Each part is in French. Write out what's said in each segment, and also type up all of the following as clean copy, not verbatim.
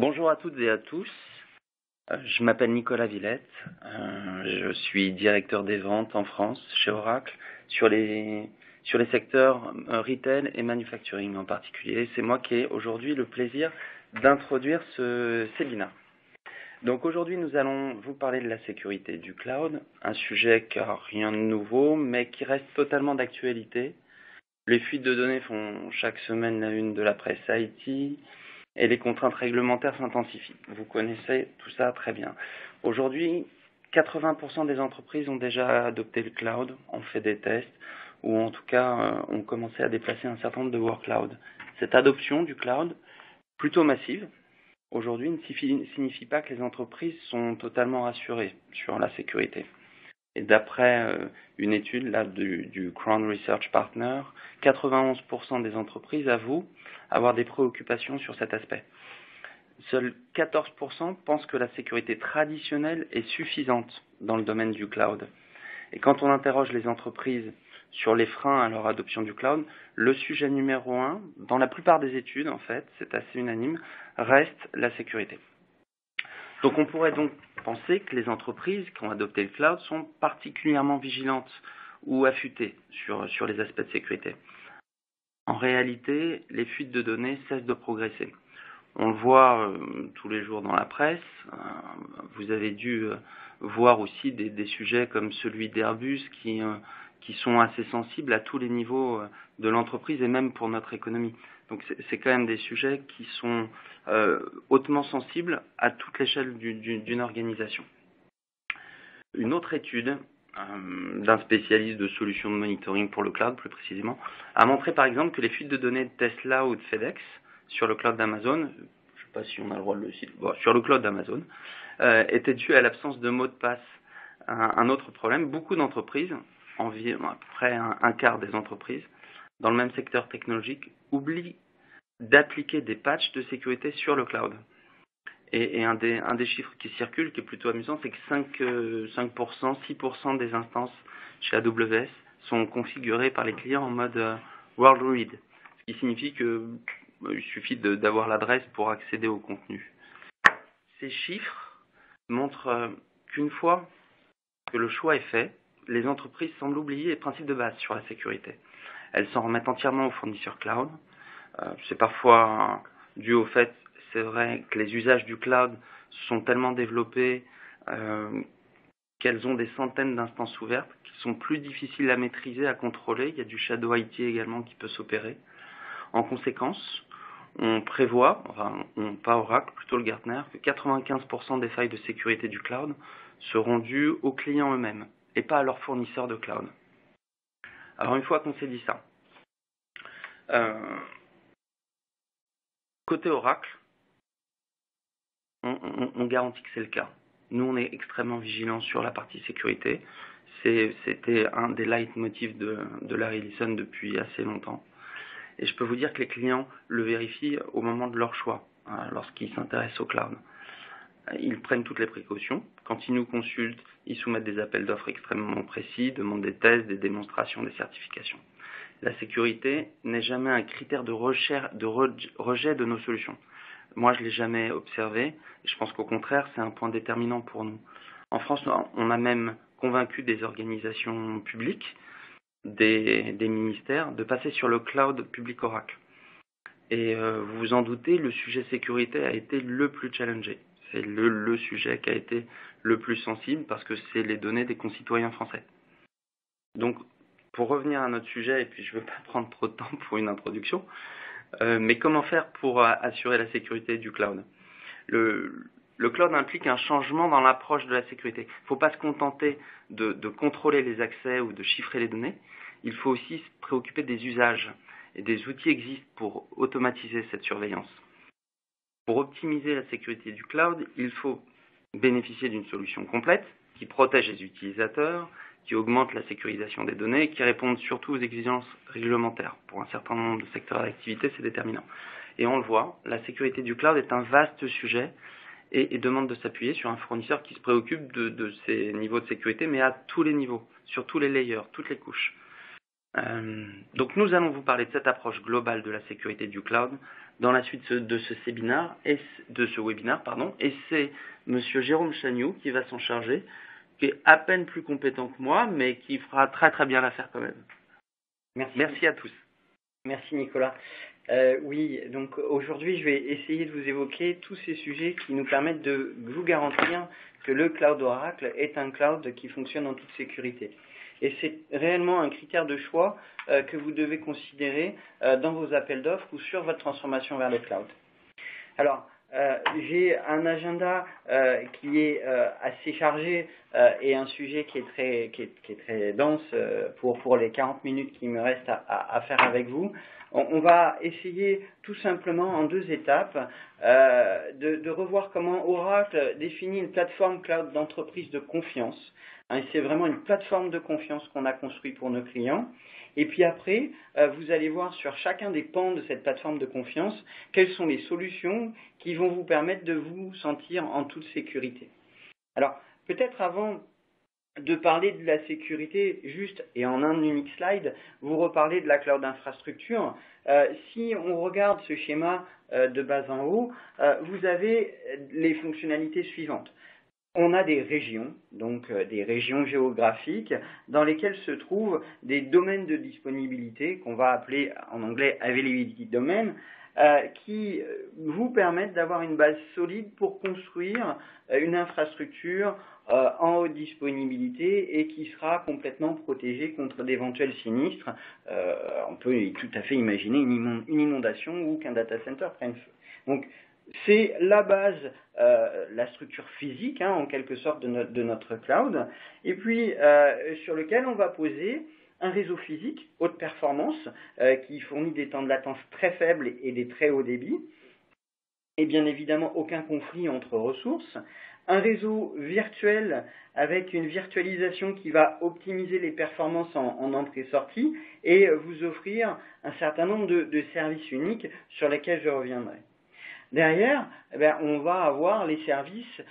Bonjour à toutes et à tous. Je m'appelle Nicolas Villette. Je suis directeur des ventes en France chez Oracle sur les secteurs retail et manufacturing en particulier. C'est moi qui ai aujourd'hui le plaisir d'introduire ce séminaire. Donc aujourd'hui, nous allons vous parler de la sécurité du cloud, un sujet qui n'a rien de nouveau, mais qui reste totalement d'actualité. Les fuites de données font chaque semaine la une de la presse IT et les contraintes réglementaires s'intensifient. Vous connaissez tout ça très bien. Aujourd'hui, 80% des entreprises ont déjà adopté le cloud, ont fait des tests, ou en tout cas ont commencé à déplacer un certain nombre de workloads. Cette adoption du cloud, plutôt massive, aujourd'hui ne signifie pas que les entreprises sont totalement rassurées sur la sécurité. Et d'après une étude là, du Crown Research Partner, 91% des entreprises avouent avoir des préoccupations sur cet aspect. Seuls 14% pensent que la sécurité traditionnelle est suffisante dans le domaine du cloud. Et quand on interroge les entreprises sur les freins à leur adoption du cloud, le sujet numéro 1, dans la plupart des études, en fait, c'est assez unanime, reste la sécurité. Donc on pourrait donc penser que les entreprises qui ont adopté le cloud sont particulièrement vigilantes ou affûtées sur les aspects de sécurité. En réalité, les fuites de données cessent de progresser. On le voit tous les jours dans la presse. Vous avez dû voir aussi des sujets comme celui d'Airbus qui sont assez sensibles à tous les niveaux de l'entreprise et même pour notre économie. Donc c'est quand même des sujets qui sont hautement sensibles à toute l'échelle d'une organisation. Une autre étude d'un spécialiste de solutions de monitoring pour le cloud, plus précisément, a montré par exemple que les fuites de données de Tesla ou de FedEx sur le cloud d'Amazon, je ne sais pas si on a le droit de le citer, sur le cloud d'Amazon, étaient dues à l'absence de mot de passe. Un autre problème, beaucoup d'entreprises, environ à peu près un quart des entreprises, dans le même secteur technologique, oublient d'appliquer des patchs de sécurité sur le cloud. Et un des chiffres qui circulent, qui est plutôt amusant, c'est que 5%, 6% des instances chez AWS sont configurées par les clients en mode World Read, ce qui signifie qu'il suffit d'avoir l'adresse pour accéder au contenu. Ces chiffres montrent qu'une fois que le choix est fait, les entreprises semblent oublier les principes de base sur la sécurité. Elles s'en remettent entièrement aux fournisseurs cloud. C'est parfois dû au fait, c'est vrai, que les usages du cloud sont tellement développés qu'elles ont des centaines d'instances ouvertes qui sont plus difficiles à maîtriser, à contrôler. Il y a du shadow IT également qui peut s'opérer. En conséquence, on prévoit, pas Oracle, plutôt le Gartner, que 95% des failles de sécurité du cloud seront dues aux clients eux-mêmes et pas à leurs fournisseurs de cloud. Alors une fois qu'on s'est dit ça, côté Oracle, on garantit que c'est le cas. Nous, on est extrêmement vigilants sur la partie sécurité. C'était un des leitmotifs de Larry Ellison depuis assez longtemps. Et je peux vous dire que les clients le vérifient au moment de leur choix, lorsqu'ils s'intéressent au cloud. Ils prennent toutes les précautions. Quand ils nous consultent, ils soumettent des appels d'offres extrêmement précis, demandent des tests, des démonstrations, des certifications. La sécurité n'est jamais un critère de rejet de nos solutions. Moi, je ne l'ai jamais observé. Je pense qu'au contraire, c'est un point déterminant pour nous. En France, on a même convaincu des organisations publiques, des ministères, de passer sur le cloud public Oracle. Et vous vous en doutez, le sujet sécurité a été le plus challengé. C'est le sujet qui a été le plus sensible parce que c'est les données des concitoyens français. Donc, pour revenir à notre sujet, et puis je ne veux pas prendre trop de temps pour une introduction, mais comment faire pour assurer la sécurité du cloud ? Le cloud implique un changement dans l'approche de la sécurité. Il ne faut pas se contenter de contrôler les accès ou de chiffrer les données. Il faut aussi se préoccuper des usages. Et des outils existent pour automatiser cette surveillance. Pour optimiser la sécurité du cloud, il faut bénéficier d'une solution complète qui protège les utilisateurs, qui augmente la sécurisation des données et qui répondent surtout aux exigences réglementaires. Pour un certain nombre de secteurs d'activité, c'est déterminant. Et on le voit, la sécurité du cloud est un vaste sujet et demande de s'appuyer sur un fournisseur qui se préoccupe de ces niveaux de sécurité, mais à tous les niveaux, sur tous les layers, toutes les couches. Donc nous allons vous parler de cette approche globale de la sécurité du cloud dans la suite de ce webinaire, et c'est Monsieur Jérôme Chagnoux qui va s'en charger, qui est à peine plus compétent que moi, mais qui fera très très bien l'affaire quand même. Merci à tous. Merci Nicolas. Oui, donc aujourd'hui je vais essayer de vous évoquer tous ces sujets qui nous permettent de vous garantir que le cloud Oracle est un cloud qui fonctionne en toute sécurité. Et c'est réellement un critère de choix que vous devez considérer dans vos appels d'offres ou sur votre transformation vers le cloud. Alors, j'ai un agenda qui est assez chargé et un sujet qui est très dense pour les 40 minutes qui me restent à faire avec vous. On va essayer tout simplement en 2 étapes de revoir comment Oracle définit une plateforme cloud d'entreprise de confiance. C'est vraiment une plateforme de confiance qu'on a construite pour nos clients. Et puis après, vous allez voir sur chacun des pans de cette plateforme de confiance quelles sont les solutions qui vont vous permettre de vous sentir en toute sécurité. Alors, peut-être avant de parler de la sécurité juste et en un unique slide, vous reparlez de la cloud infrastructure. Si on regarde ce schéma de bas en haut, vous avez les fonctionnalités suivantes. On a des régions, donc des régions géographiques, dans lesquelles se trouvent des domaines de disponibilité qu'on va appeler en anglais Availability Domain, qui vous permettent d'avoir une base solide pour construire une infrastructure en haute disponibilité et qui sera complètement protégée contre d'éventuels sinistres. On peut tout à fait imaginer une inondation ou qu'un data center prenne feu. Donc, c'est la base, la structure physique, en quelque sorte, de notre cloud, et puis sur lequel on va poser un réseau physique haute performance qui fournit des temps de latence très faibles et des très hauts débits, et bien évidemment aucun conflit entre ressources, un réseau virtuel avec une virtualisation qui va optimiser les performances en entrée-sortie et vous offrir un certain nombre de services uniques sur lesquels je reviendrai. Derrière, on va avoir les services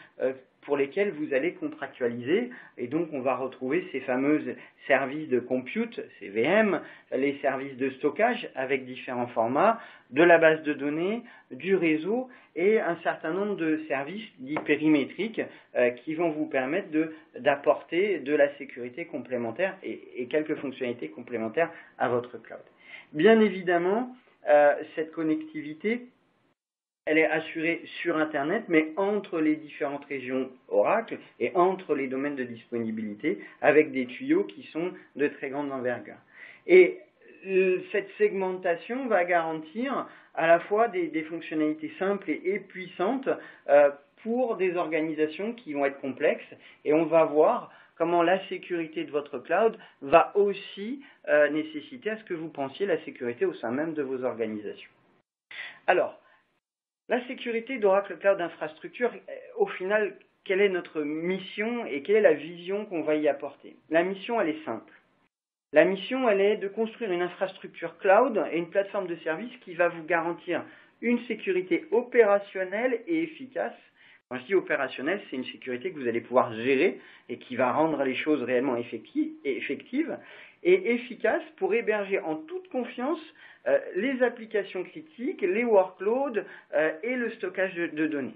pour lesquels vous allez contractualiser, et donc on va retrouver ces fameux services de compute, ces VM, les services de stockage avec différents formats, de la base de données, du réseau et un certain nombre de services dits périmétriques qui vont vous permettre d'apporter de la sécurité complémentaire et quelques fonctionnalités complémentaires à votre cloud. Bien évidemment, cette connectivité, elle est assurée sur Internet, mais entre les différentes régions Oracle et entre les domaines de disponibilité, avec des tuyaux qui sont de très grande envergure. Et cette segmentation va garantir à la fois des fonctionnalités simples et puissantes pour des organisations qui vont être complexes, et on va voir comment la sécurité de votre cloud va aussi nécessiter à ce que vous pensiez la sécurité au sein même de vos organisations. Alors, la sécurité d'Oracle Cloud Infrastructure, au final, quelle est notre mission et quelle est la vision qu'on va y apporter? La mission, elle est simple. La mission, elle est de construire une infrastructure cloud et une plateforme de service qui va vous garantir une sécurité opérationnelle et efficace. Quand je dis opérationnelle, c'est une sécurité que vous allez pouvoir gérer et qui va rendre les choses réellement effectives et efficace pour héberger en toute confiance les applications critiques, les workloads et le stockage de données.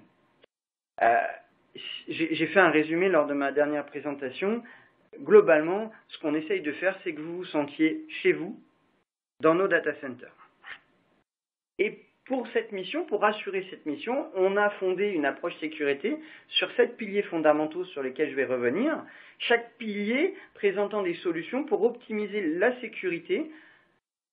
J'ai fait un résumé lors de ma dernière présentation. Globalement, ce qu'on essaye de faire, c'est que vous vous sentiez chez vous, dans nos data centers. Et pour cette mission, pour assurer cette mission, on a fondé une approche sécurité sur 7 piliers fondamentaux sur lesquels je vais revenir, chaque pilier présentant des solutions pour optimiser la sécurité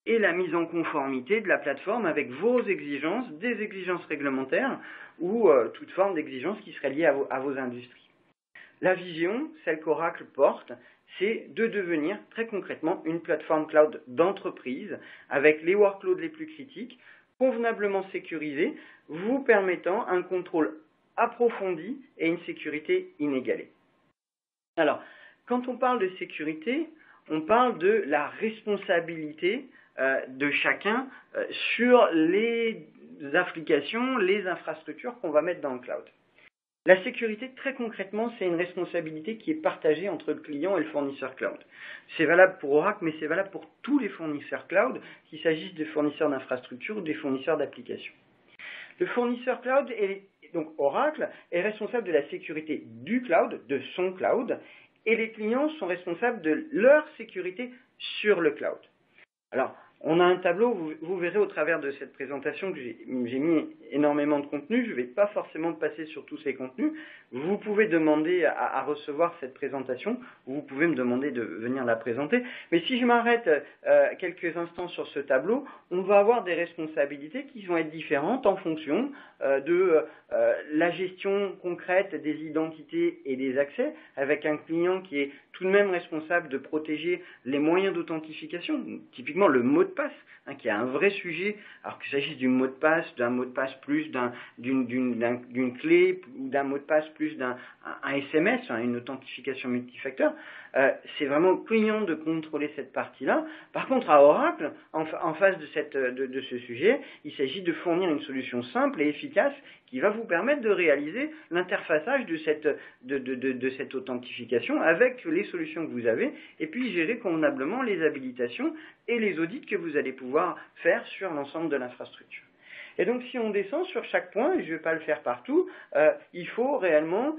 et la mise en conformité de la plateforme avec vos exigences, des exigences réglementaires ou toute forme d'exigence qui serait liée à vos industries. La vision, celle qu'Oracle porte, c'est de devenir très concrètement une plateforme cloud d'entreprise avec les workloads les plus critiques, convenablement sécurisés, vous permettant un contrôle approfondi et une sécurité inégalée. Alors, quand on parle de sécurité, on parle de la responsabilité de chacun sur les applications, les infrastructures qu'on va mettre dans le cloud. La sécurité, très concrètement, c'est une responsabilité qui est partagée entre le client et le fournisseur cloud. C'est valable pour Oracle, mais c'est valable pour tous les fournisseurs cloud, qu'il s'agisse des fournisseurs d'infrastructures ou des fournisseurs d'applications. Le fournisseur cloud, donc Oracle, est responsable de la sécurité du cloud, de son cloud, et les clients sont responsables de leur sécurité sur le cloud. Alors, on a un tableau, vous verrez au travers de cette présentation que j'ai mis énormément de contenu, je ne vais pas forcément passer sur tous ces contenus, vous pouvez demander à recevoir cette présentation, vous pouvez me demander de venir la présenter, mais si je m'arrête quelques instants sur ce tableau, on va avoir des responsabilités qui vont être différentes en fonction de la gestion concrète des identités et des accès, avec un client qui est tout de même responsable de protéger les moyens d'authentification, typiquement le mot de passe, qui est un vrai sujet, alors qu'il s'agisse d'un mot de passe plus d'une clé, ou d'un mot de passe plus d'un SMS, une authentification multifacteur, c'est vraiment au client de contrôler cette partie-là. Par contre, à Oracle, en face de ce sujet, il s'agit de fournir une solution simple et efficace qui va vous permettre de réaliser l'interfaçage de cette authentification avec les solutions que vous avez, et puis gérer convenablement les habilitations et les audits que vous allez pouvoir faire sur l'ensemble de l'infrastructure. Et donc, si on descend sur chaque point, et je ne vais pas le faire partout, il faut réellement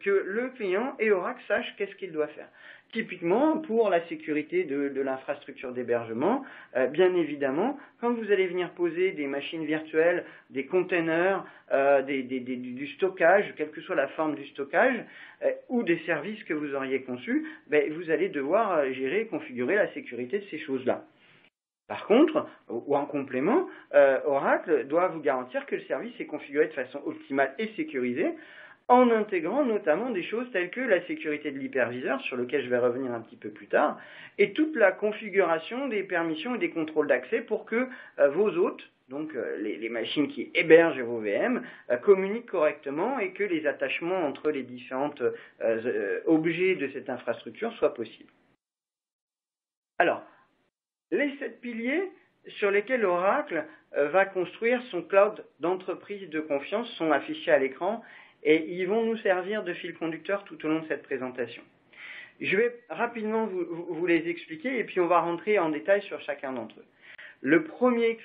que le client et Oracle sachent qu'est-ce qu'il doit faire. Typiquement, pour la sécurité de l'infrastructure d'hébergement, bien évidemment, quand vous allez venir poser des machines virtuelles, des containers, du stockage, quelle que soit la forme du stockage, ou des services que vous auriez conçus, vous allez devoir gérer et configurer la sécurité de ces choses-là. Par contre, ou en complément, Oracle doit vous garantir que le service est configuré de façon optimale et sécurisée, en intégrant notamment des choses telles que la sécurité de l'hyperviseur, sur lequel je vais revenir un petit peu plus tard, et toute la configuration des permissions et des contrôles d'accès pour que vos hôtes, donc les machines qui hébergent vos VM, communiquent correctement et que les attachements entre les différents objets de cette infrastructure soient possibles. Alors, les 7 piliers sur lesquels Oracle va construire son cloud d'entreprise de confiance sont affichés à l'écran et ils vont nous servir de fil conducteur tout au long de cette présentation. Je vais rapidement vous les expliquer et puis on va rentrer en détail sur chacun d'entre eux. Le premier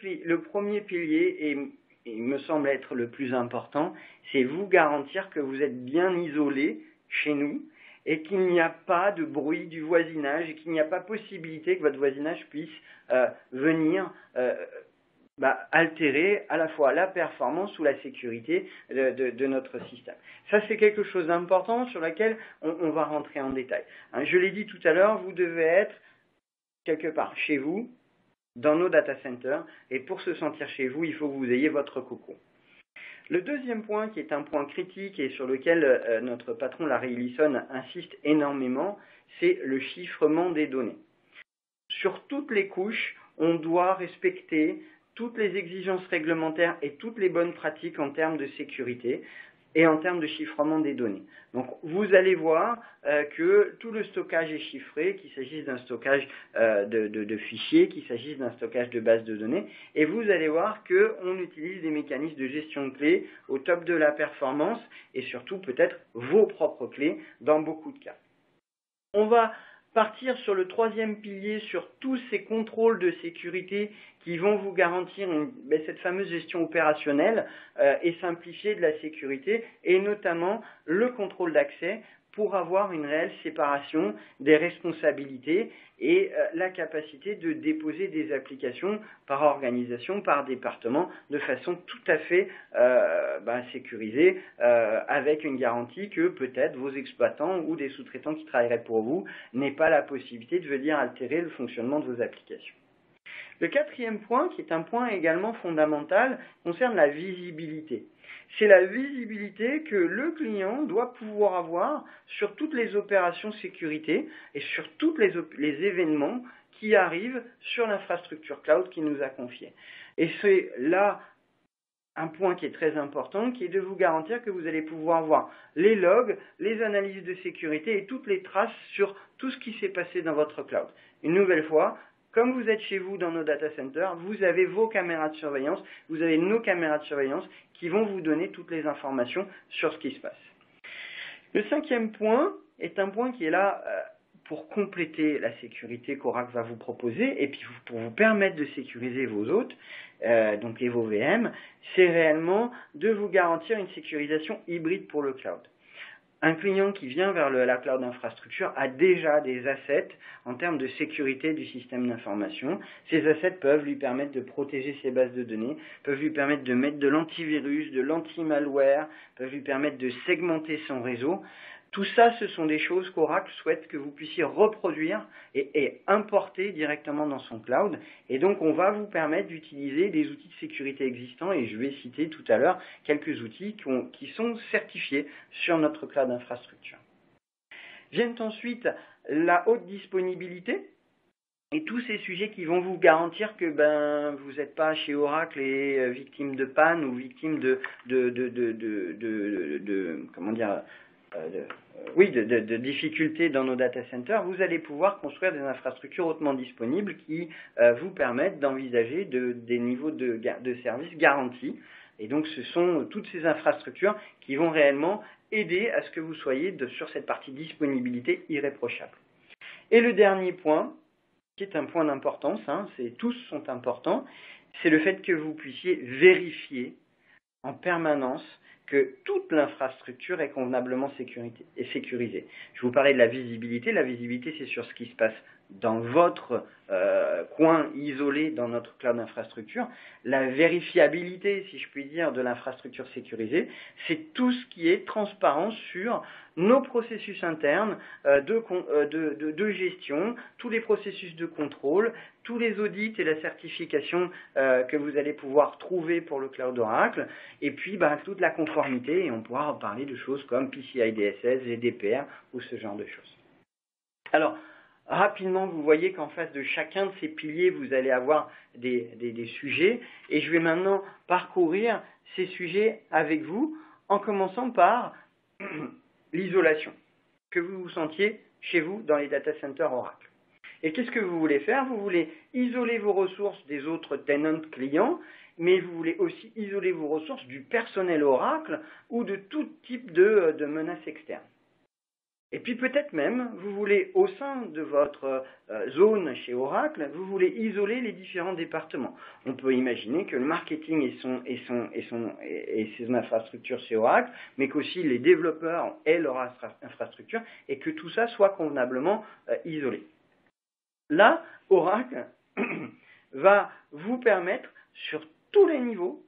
pilier, et il me semble être le plus important, c'est vous garantir que vous êtes bien isolé chez nous et qu'il n'y a pas de bruit du voisinage et qu'il n'y a pas possibilité que votre voisinage puisse venir altérer à la fois la performance ou la sécurité de notre système. Ça, c'est quelque chose d'important sur lequel on va rentrer en détail. Je l'ai dit tout à l'heure, vous devez être quelque part chez vous, dans nos data centers, et pour se sentir chez vous, il faut que vous ayez votre cocon. Le deuxième point, qui est un point critique et sur lequel notre patron Larry Ellison insiste énormément, c'est le chiffrement des données. Sur toutes les couches, on doit respecter toutes les exigences réglementaires et toutes les bonnes pratiques en termes de sécurité et en termes de chiffrement des données. Donc vous allez voir que tout le stockage est chiffré, qu'il s'agisse d'un stockage de fichiers, qu'il s'agisse d'un stockage de bases de données, et vous allez voir qu'on utilise des mécanismes de gestion de clés au top de la performance, et surtout peut-être vos propres clés dans beaucoup de cas. On va partir sur le troisième pilier, sur tous ces contrôles de sécurité qui vont vous garantir cette fameuse gestion opérationnelle et simplifiée de la sécurité, et notamment le contrôle d'accès pour avoir une réelle séparation des responsabilités et la capacité de déposer des applications par organisation, par département, de façon tout à fait sécurisée, avec une garantie que peut-être vos exploitants ou des sous-traitants qui travailleraient pour vous n'aient pas la possibilité de venir altérer le fonctionnement de vos applications. Le quatrième point, qui est un point également fondamental, concerne la visibilité. C'est la visibilité que le client doit pouvoir avoir sur toutes les opérations sécurité et sur tous les événements qui arrivent sur l'infrastructure cloud qu'il nous a confiée. Et c'est là un point qui est très important, qui est de vous garantir que vous allez pouvoir voir les logs, les analyses de sécurité et toutes les traces sur tout ce qui s'est passé dans votre cloud. Une nouvelle fois, comme vous êtes chez vous dans nos data centers, vous avez vos caméras de surveillance, vous avez nos caméras de surveillance qui vont vous donner toutes les informations sur ce qui se passe. Le 5e point est un point qui est là pour compléter la sécurité qu'Oracle va vous proposer et puis pour vous permettre de sécuriser vos hôtes, donc et vos VM, c'est réellement de vous garantir une sécurisation hybride pour le cloud. Un client qui vient vers la cloud infrastructure a déjà des assets en termes de sécurité du système d'information. Ces assets peuvent lui permettre de protéger ses bases de données, peuvent lui permettre de mettre de l'antivirus, de l'anti-malware, peuvent lui permettre de segmenter son réseau. Tout ça, ce sont des choses qu'Oracle souhaite que vous puissiez reproduire et importer directement dans son cloud. Et donc, on va vous permettre d'utiliser des outils de sécurité existants, et je vais citer tout à l'heure quelques outils qui sont certifiés sur notre cloud infrastructure. Viennent ensuite la haute disponibilité et tous ces sujets qui vont vous garantir que vous n'êtes pas chez Oracle et victime de panne ou victime de difficultés dans nos data centers. Vous allez pouvoir construire des infrastructures hautement disponibles qui vous permettent d'envisager des niveaux de services garantis. Et donc, ce sont toutes ces infrastructures qui vont réellement aider à ce que vous soyez sur cette partie disponibilité irréprochable. Et le dernier point, qui est un point d'importance, tous sont importants, c'est le fait que vous puissiez vérifier en permanence que toute l'infrastructure est convenablement sécurisée. Je vous parlais de la visibilité. La visibilité, c'est sur ce qui se passe dans votre coin isolé dans notre cloud infrastructure. La vérifiabilité, si je puis dire, de l'infrastructure sécurisée, c'est tout ce qui est transparent sur nos processus internes de gestion, tous les processus de contrôle, tous les audits et la certification que vous allez pouvoir trouver pour le cloud Oracle, et puis toute la conformité, et on pourra parler de choses comme PCI DSS, GDPR ou ce genre de choses. Alors, rapidement, vous voyez qu'en face de chacun de ces piliers, vous allez avoir des sujets, et je vais maintenant parcourir ces sujets avec vous, en commençant par l'isolation, que vous vous sentiez chez vous dans les data centers Oracle. Et qu'est-ce que vous voulez faire? Vous voulez isoler vos ressources des autres tenants clients, mais vous voulez aussi isoler vos ressources du personnel Oracle ou de tout type de menaces externes. Et puis peut-être même, vous voulez, au sein de votre zone chez Oracle, vous voulez isoler les différents départements. On peut imaginer que le marketing et ses infrastructures chez Oracle, mais qu'aussi les développeurs aient leur infrastructure, et que tout ça soit convenablement isolé. Là, Oracle va vous permettre, sur tous les niveaux,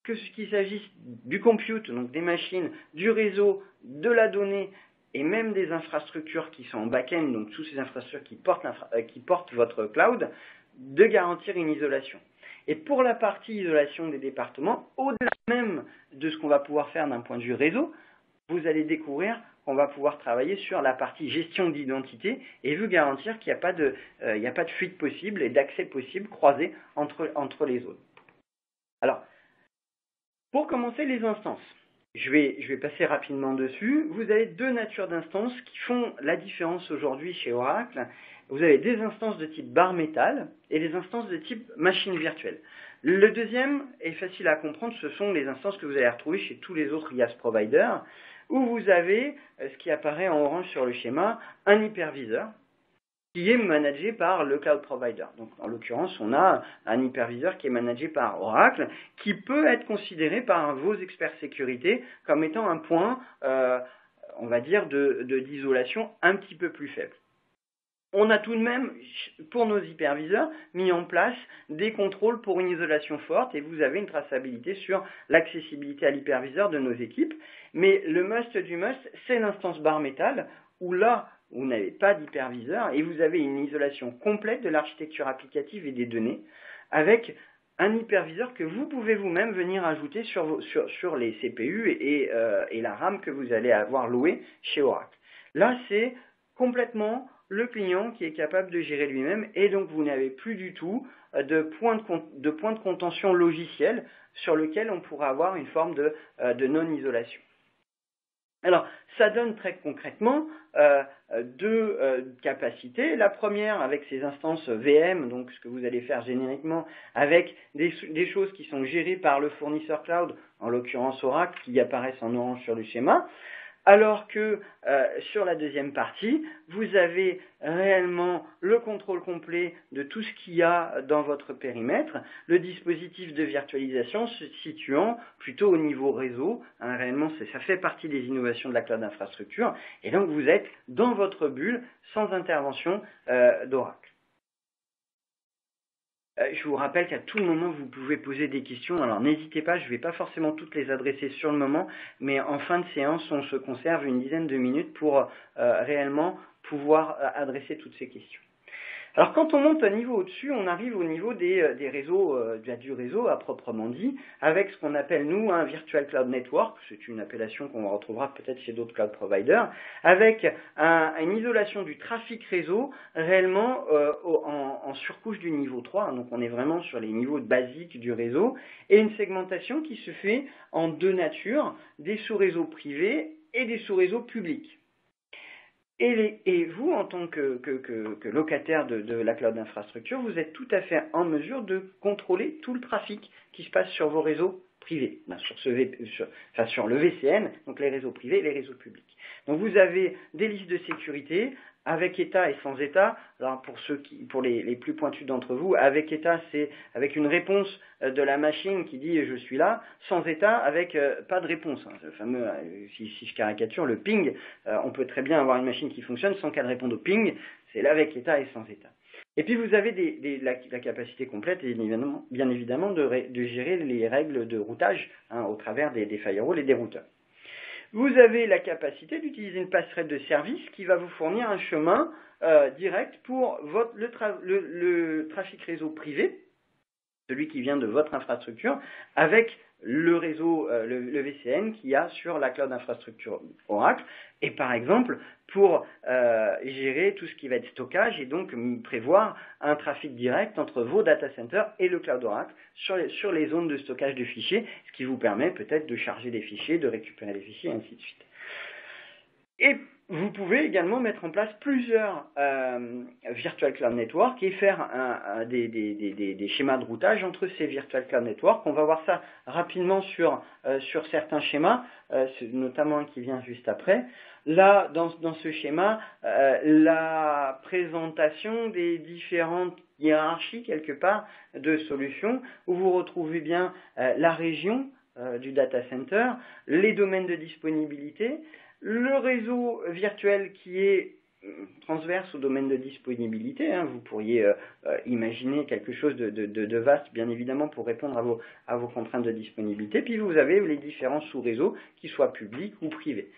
que ce qu'il s'agisse du compute, donc des machines, du réseau, de la donnée, et même des infrastructures qui sont en back-end, donc toutes ces infrastructures qui portent votre cloud, de garantir une isolation. Et pour la partie isolation des départements, au-delà même de ce qu'on va pouvoir faire d'un point de vue réseau, vous allez découvrir qu'on va pouvoir travailler sur la partie gestion d'identité et vous garantir qu'il n'y a pas de fuite possible et d'accès possible croisé entre les zones. Alors, pour commencer, les instances. Je vais passer rapidement dessus. Vous avez deux natures d'instances qui font la différence aujourd'hui chez Oracle. Vous avez des instances de type bare metal et des instances de type machine virtuelle. Le deuxième est facile à comprendre, ce sont les instances que vous allez retrouver chez tous les autres IaaS providers, où vous avez ce qui apparaît en orange sur le schéma, un hyperviseur qui est managé par le cloud provider. Donc, en l'occurrence, on a un hyperviseur qui est managé par Oracle, qui peut être considéré par vos experts sécurité comme étant un point, on va dire, d'isolation un petit peu plus faible. On a tout de même, pour nos hyperviseurs, mis en place des contrôles pour une isolation forte et vous avez une traçabilité sur l'accessibilité à l'hyperviseur de nos équipes. Mais le must du must, c'est l'instance bare metal, où là, vous n'avez pas d'hyperviseur et vous avez une isolation complète de l'architecture applicative et des données avec un hyperviseur que vous pouvez vous-même venir ajouter sur les CPU et la RAM que vous allez avoir loué chez Oracle. Là, c'est complètement le client qui est capable de gérer lui-même et donc vous n'avez plus du tout de point de contention logiciel sur lequel on pourra avoir une forme de non-isolation. Alors, ça donne très concrètement deux capacités. La première, avec ces instances VM, donc ce que vous allez faire génériquement, avec des choses qui sont gérées par le fournisseur cloud, en l'occurrence Oracle, qui apparaissent en orange sur le schéma. Alors que sur la deuxième partie, vous avez réellement le contrôle complet de tout ce qu'il y a dans votre périmètre, le dispositif de virtualisation se situant plutôt au niveau réseau. Réellement, ça fait partie des innovations de la cloud infrastructure, et donc vous êtes dans votre bulle sans intervention d'Oracle. Je vous rappelle qu'à tout moment, vous pouvez poser des questions. Alors, n'hésitez pas, je ne vais pas forcément toutes les adresser sur le moment, mais en fin de séance, on se conserve une dizaine de minutes pour réellement pouvoir adresser toutes ces questions. Alors, quand on monte un niveau au-dessus, on arrive au niveau des réseaux, du réseau à proprement dit, avec ce qu'on appelle, nous, un Virtual Cloud Network. C'est une appellation qu'on retrouvera peut-être chez d'autres cloud providers, avec une isolation du trafic réseau réellement en surcouche du niveau 3. Donc, on est vraiment sur les niveaux basiques du réseau, et une segmentation qui se fait en deux natures, des sous-réseaux privés et des sous-réseaux publics. Et vous, en tant que locataire de la cloud infrastructure, vous êtes tout à fait en mesure de contrôler tout le trafic qui se passe sur vos réseaux privés, sur le VCN, donc les réseaux privés et les réseaux publics. Donc vous avez des listes de sécurité avec état et sans état. Alors pour les plus pointus d'entre vous, avec état, c'est avec une réponse de la machine qui dit je suis là, sans état avec pas de réponse. Le fameux, si je caricature, le ping, on peut très bien avoir une machine qui fonctionne sans qu'elle réponde au ping, c'est l'avec état et sans état. Et puis vous avez la capacité complète, bien évidemment, de gérer les règles de routage au travers des firewalls et des routeurs. Vous avez la capacité d'utiliser une passerelle de service qui va vous fournir un chemin direct pour le trafic réseau privé, celui qui vient de votre infrastructure, avec le réseau, le VCN qu'il y a sur la cloud infrastructure Oracle, et par exemple pour gérer tout ce qui va être stockage et donc prévoir un trafic direct entre vos data centers et le cloud Oracle sur les zones de stockage de fichiers, ce qui vous permet peut-être de charger des fichiers, de récupérer des fichiers, et ainsi de suite. Et vous pouvez également mettre en place plusieurs Virtual Cloud Network et faire des schémas de routage entre ces Virtual Cloud Network. On va voir ça rapidement sur certains schémas, notamment un qui vient juste après. Là, dans ce schéma, la présentation des différentes hiérarchies, quelque part, de solutions, où vous retrouvez bien la région du data center, les domaines de disponibilité, le réseau virtuel qui est transverse au domaine de disponibilité. Vous pourriez imaginer quelque chose de vaste, bien évidemment, pour répondre à vos contraintes de disponibilité. Puis vous avez les différents sous-réseaux, qu'ils soient publics ou privés.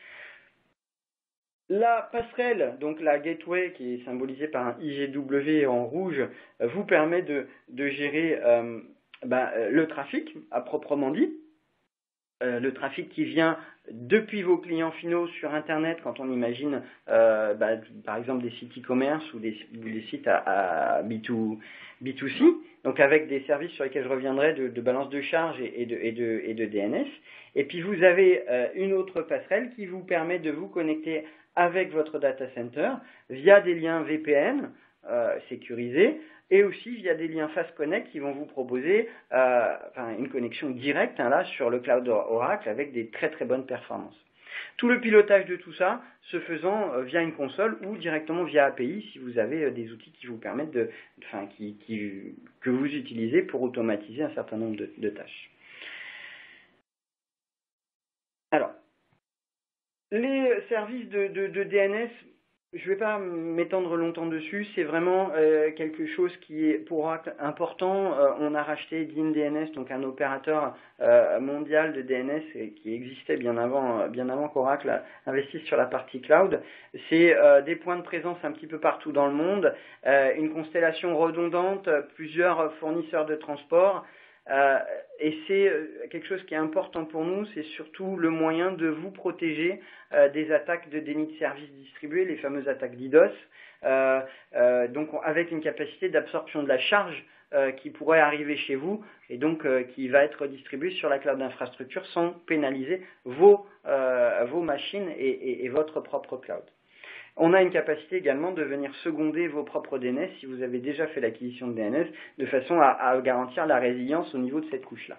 La passerelle, donc la gateway, qui est symbolisée par un IGW en rouge, vous permet de gérer le trafic, à proprement dit. Le trafic qui vient depuis vos clients finaux sur Internet, quand on imagine par exemple des sites e-commerce ou des sites à B2C, donc avec des services sur lesquels je reviendrai de balance de charge et de DNS. Et puis vous avez une autre passerelle qui vous permet de vous connecter avec votre data center via des liens VPN sécurisés, et aussi via des liens Fast Connect qui vont vous proposer une connexion directe là sur le cloud Oracle avec des très très bonnes performances. Tout le pilotage de tout ça se faisant via une console ou directement via API si vous avez des outils qui vous permettent que vous utilisez pour automatiser un certain nombre de tâches. Alors, les services de DNS, je ne vais pas m'étendre longtemps dessus, c'est vraiment quelque chose qui est pour Oracle important. On a racheté DynDNS, donc un opérateur mondial de DNS qui existait bien avant qu'Oracle investisse sur la partie cloud. C'est des points de présence un petit peu partout dans le monde, une constellation redondante, plusieurs fournisseurs de transport. Et c'est quelque chose qui est important pour nous, c'est surtout le moyen de vous protéger des attaques de déni de service distribué, les fameuses attaques DDoS, donc avec une capacité d'absorption de la charge qui pourrait arriver chez vous et donc qui va être distribué sur la cloud d'infrastructure sans pénaliser vos machines et votre propre cloud. On a une capacité également de venir seconder vos propres DNS si vous avez déjà fait l'acquisition de DNS de façon à garantir la résilience au niveau de cette couche-là.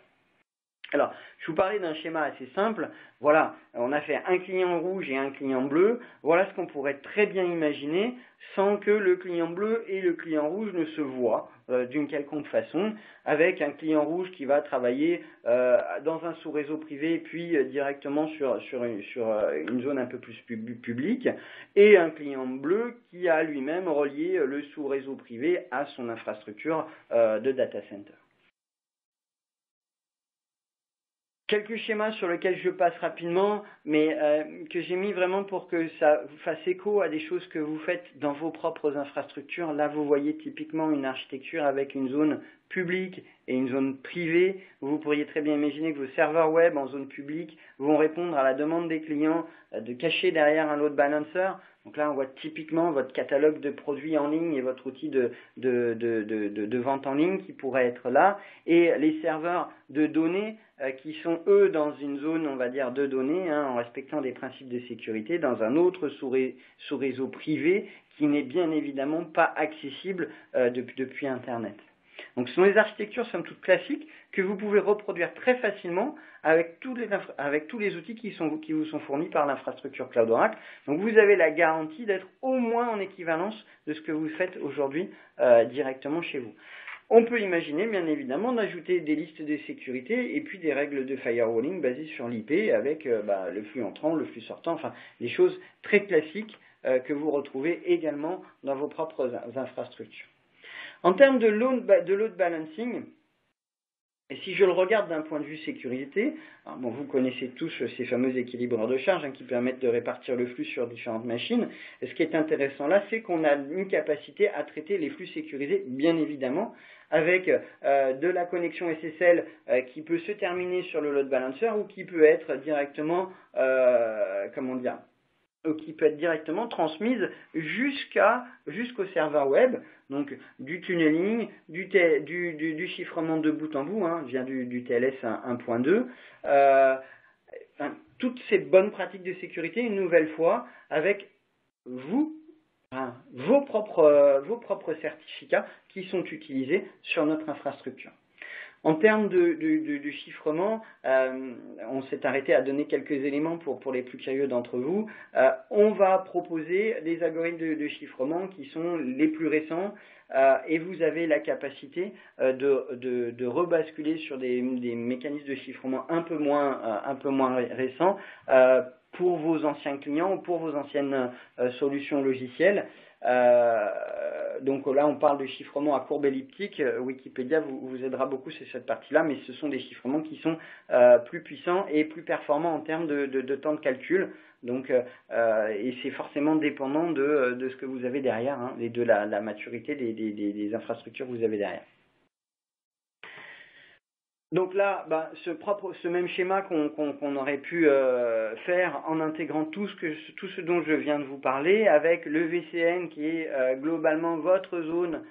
Alors, je vous parlais d'un schéma assez simple. Voilà, on a fait un client rouge et un client bleu. Voilà ce qu'on pourrait très bien imaginer sans que le client bleu et le client rouge ne se voient d'une quelconque façon, avec un client rouge qui va travailler dans un sous-réseau privé puis directement sur une zone un peu plus publique, et un client bleu qui a lui-même relié le sous-réseau privé à son infrastructure de data center. Quelques schémas sur lesquels je passe rapidement, mais que j'ai mis vraiment pour que ça vous fasse écho à des choses que vous faites dans vos propres infrastructures. Là, vous voyez typiquement une architecture avec une zone publique et une zone privée. Vous pourriez très bien imaginer que vos serveurs web en zone publique vont répondre à la demande des clients de cacher derrière un load balancer. Donc là, on voit typiquement votre catalogue de produits en ligne et votre outil de vente en ligne qui pourrait être là. Et les serveurs de données qui sont, eux, dans une zone, on va dire, de données, en respectant des principes de sécurité, dans un autre sous-réseau privé qui n'est bien évidemment pas accessible depuis Internet. Donc ce sont des architectures somme toute classiques que vous pouvez reproduire très facilement avec tous les outils qui vous sont fournis par l'infrastructure Cloud Oracle. Donc vous avez la garantie d'être au moins en équivalence de ce que vous faites aujourd'hui directement chez vous. On peut imaginer, bien évidemment, d'ajouter des listes de sécurité et puis des règles de firewalling basées sur l'IP avec le flux entrant, le flux sortant, enfin des choses très classiques que vous retrouvez également dans vos propres infrastructures. En termes de load balancing, et si je le regarde d'un point de vue sécurité, vous connaissez tous ces fameux équilibreurs de charge qui permettent de répartir le flux sur différentes machines. Et ce qui est intéressant là, c'est qu'on a une capacité à traiter les flux sécurisés, bien évidemment, avec de la connexion SSL qui peut se terminer sur le load balancer ou qui peut être directement, qui peut être directement transmise jusqu'au serveur web, donc du tunneling, du chiffrement de bout en bout, vient du TLS 1.2, toutes ces bonnes pratiques de sécurité, une nouvelle fois, avec vos propres certificats qui sont utilisés sur notre infrastructure. En termes de chiffrement, on s'est arrêté à donner quelques éléments pour les plus curieux d'entre vous. On va proposer des algorithmes de chiffrement qui sont les plus récents et vous avez la capacité de rebasculer sur des mécanismes de chiffrement un peu moins récents pour vos anciens clients ou pour vos anciennes solutions logicielles. Donc là, on parle de chiffrement à courbe elliptique. Wikipédia vous aidera beaucoup sur cette partie-là, mais ce sont des chiffrements qui sont plus puissants et plus performants en termes de temps de calcul. Donc, et c'est forcément dépendant de ce que vous avez derrière et de la maturité des infrastructures que vous avez derrière. Donc là, ce même schéma qu'on aurait pu faire en intégrant tout ce dont je viens de vous parler, avec le VCN qui est globalement votre zone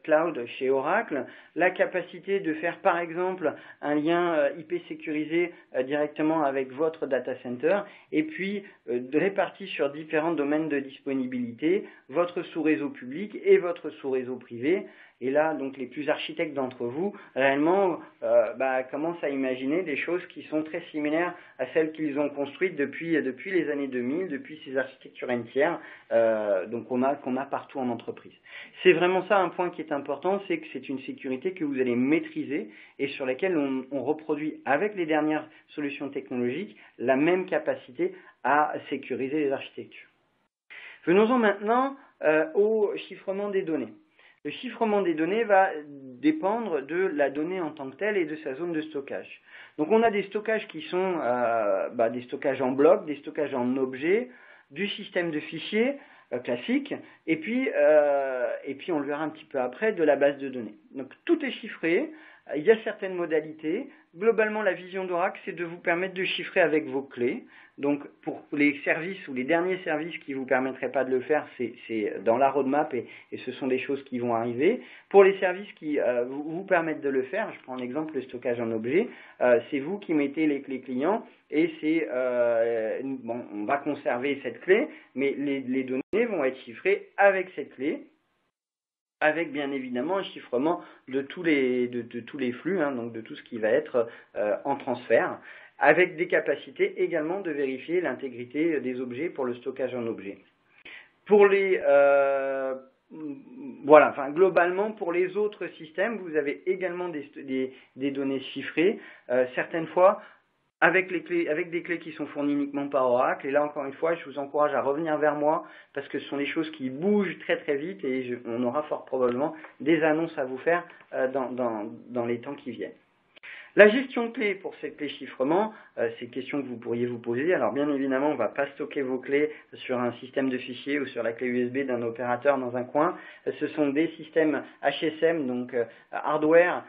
cloud chez Oracle, la capacité de faire par exemple un lien IP sécurisé directement avec votre data center, et puis de répartir sur différents domaines de disponibilité, votre sous-réseau public et votre sous-réseau privé. Et là, donc, les plus architectes d'entre vous, réellement, commencent à imaginer des choses qui sont très similaires à celles qu'ils ont construites depuis les années 2000, depuis ces architectures entières, qu'on a partout en entreprise. C'est vraiment ça un point qui est important, c'est que c'est une sécurité que vous allez maîtriser et sur laquelle on reproduit avec les dernières solutions technologiques la même capacité à sécuriser les architectures. Venons-en maintenant au chiffrement des données. Le chiffrement des données va dépendre de la donnée en tant que telle et de sa zone de stockage. Donc on a des stockages qui sont des stockages en blocs, des stockages en objets, du système de fichiers classique, et puis on le verra un petit peu après, de la base de données. Donc tout est chiffré Il y a certaines modalités. Globalement, la vision d'Oracle, c'est de vous permettre de chiffrer avec vos clés. Donc, pour les services ou les derniers services qui ne vous permettraient pas de le faire, c'est dans la roadmap et ce sont des choses qui vont arriver. Pour les services qui vous permettent de le faire, je prends un exemple, le stockage en objet, c'est vous qui mettez les clés clients et on va conserver cette clé, mais les données vont être chiffrées avec cette clé, avec bien évidemment un chiffrement de tous les flux, donc de tout ce qui va être en transfert, avec des capacités également de vérifier l'intégrité des objets pour le stockage en objet. Pour les globalement, pour les autres systèmes, vous avez également des données chiffrées, certaines fois avec des clés qui sont fournies uniquement par Oracle. Et là, encore une fois, je vous encourage à revenir vers moi parce que ce sont des choses qui bougent très très vite et on aura fort probablement des annonces à vous faire dans les temps qui viennent. La gestion de clés pour ces clés chiffrement, c'est une question que vous pourriez vous poser. Alors bien évidemment, on ne va pas stocker vos clés sur un système de fichiers ou sur la clé USB d'un opérateur dans un coin. Ce sont des systèmes HSM, donc hardware,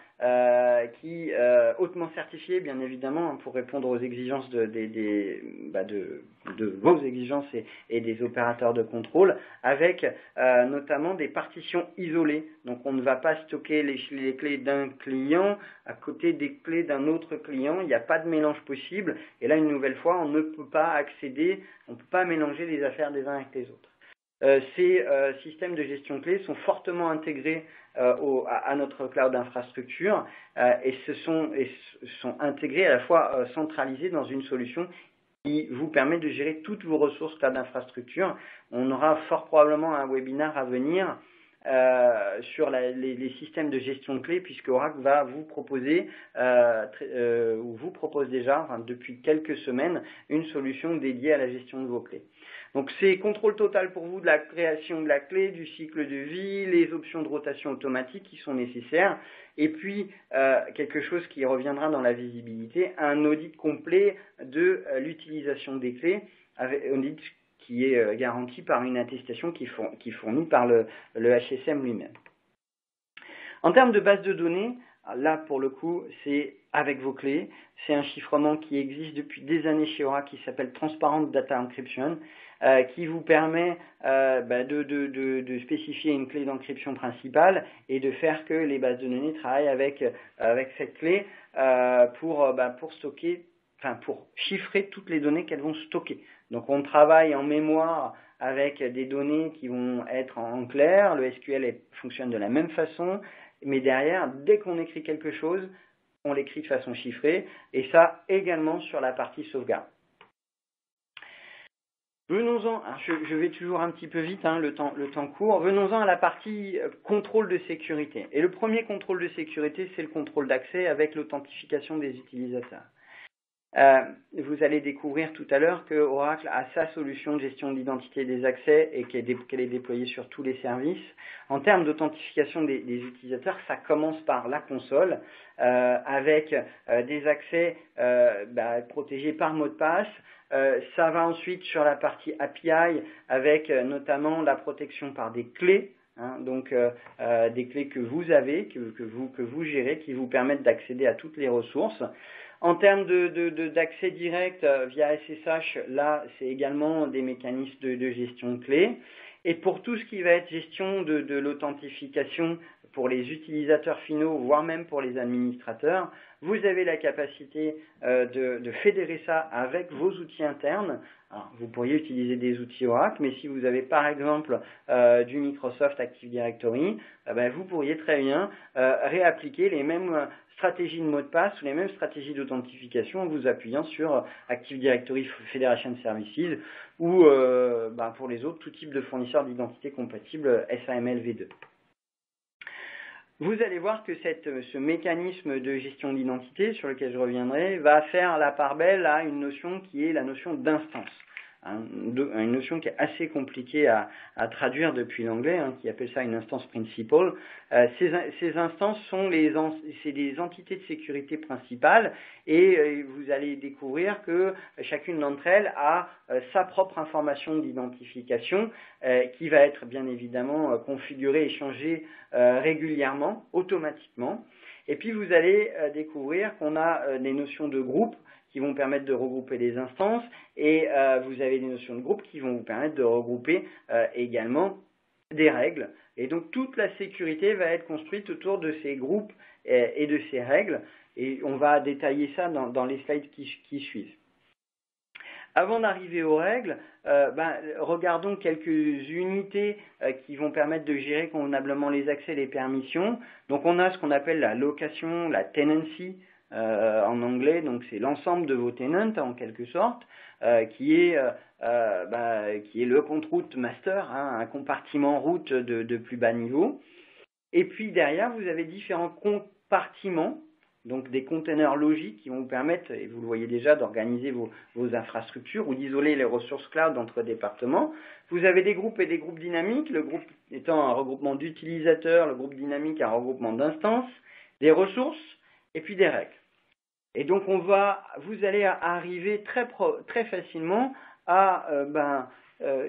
qui hautement certifiés, bien évidemment, pour répondre aux exigences de vos exigences et des opérateurs de contrôle, avec notamment des partitions isolées. Donc on ne va pas stocker les clés d'un client à côté des clés d'un autre client, il n'y a pas de mélange possible, et là une nouvelle fois on ne peut pas accéder, on ne peut pas mélanger les affaires des uns avec les autres. Ces systèmes de gestion de clés sont fortement intégrés à notre cloud infrastructure et sont intégrés à la fois centralisés dans une solution qui vous permet de gérer toutes vos ressources cloud infrastructure. On aura fort probablement un webinaire à venir sur les systèmes de gestion de clés, puisque Oracle va vous proposer, ou vous propose déjà, depuis quelques semaines, une solution dédiée à la gestion de vos clés. Donc c'est contrôle total pour vous de la création de la clé, du cycle de vie, les options de rotation automatique qui sont nécessaires, et puis quelque chose qui reviendra dans la visibilité, un audit complet de l'utilisation des clés, audit qui est garanti par une attestation qui est fournie par le HSM lui-même. En termes de base de données, là pour le coup c'est avec vos clés, c'est un chiffrement qui existe depuis des années chez Oracle qui s'appelle Transparent Data Encryption, qui vous permet de spécifier une clé d'encryption principale et de faire que les bases de données travaillent avec cette clé pour chiffrer toutes les données qu'elles vont stocker. Donc on travaille en mémoire avec des données qui vont être en clair, le SQL fonctionne de la même façon, mais derrière, dès qu'on écrit quelque chose, on l'écrit de façon chiffrée, et ça également sur la partie sauvegarde. Venons-en, je vais toujours un petit peu vite, le temps court, venons-en à la partie contrôle de sécurité. Et le premier contrôle de sécurité, c'est le contrôle d'accès avec l'authentification des utilisateurs. Vous allez découvrir tout à l'heure que Oracle a sa solution de gestion de l'identité des accès et qu'elle est déployée sur tous les services. En termes d'authentification des utilisateurs, ça commence par la console avec des accès protégés par mot de passe. Ça va ensuite sur la partie API avec notamment la protection par des clés. Donc des clés que vous avez, que vous gérez, qui vous permettent d'accéder à toutes les ressources. En termes d'accès direct via SSH, là, c'est également des mécanismes de gestion de clés. Et pour tout ce qui va être gestion de l'authentification pour les utilisateurs finaux, voire même pour les administrateurs, vous avez la capacité de fédérer ça avec vos outils internes. Alors, vous pourriez utiliser des outils Oracle, mais si vous avez par exemple du Microsoft Active Directory, vous pourriez très bien réappliquer les mêmes stratégies de mot de passe ou les mêmes stratégies d'authentification en vous appuyant sur Active Directory Federation Services ou pour les autres, tout type de fournisseurs d'identité compatible SAML V2. Vous allez voir que ce mécanisme de gestion d'identité, sur lequel je reviendrai, va faire la part belle à une notion qui est la notion d'instance. Une notion qui est assez compliquée à traduire depuis l'anglais, qui appelle ça une instance principal. Ces instances sont des entités de sécurité principales et vous allez découvrir que chacune d'entre elles a sa propre information d'identification qui va être bien évidemment configurée et changée régulièrement, automatiquement. Et puis vous allez découvrir qu'on a des notions de groupe qui vont permettre de regrouper des instances, et vous avez des notions de groupe qui vont vous permettre de regrouper également des règles. Et donc toute la sécurité va être construite autour de ces groupes et de ces règles, et on va détailler ça dans les slides qui suivent. Avant d'arriver aux règles, regardons quelques unités qui vont permettre de gérer convenablement les accès et les permissions. Donc on a ce qu'on appelle la location, la tenancy en anglais, donc c'est l'ensemble de vos tenants en quelque sorte, qui est le compte route master, un compartiment route de plus bas niveau. Et puis derrière, vous avez différents compartiments, donc des containers logiques qui vont vous permettre, et vous le voyez déjà, d'organiser vos infrastructures ou d'isoler les ressources cloud entre départements. Vous avez des groupes et des groupes dynamiques, le groupe étant un regroupement d'utilisateurs, le groupe dynamique un regroupement d'instances, des ressources et puis des règles. Et donc vous allez arriver très facilement à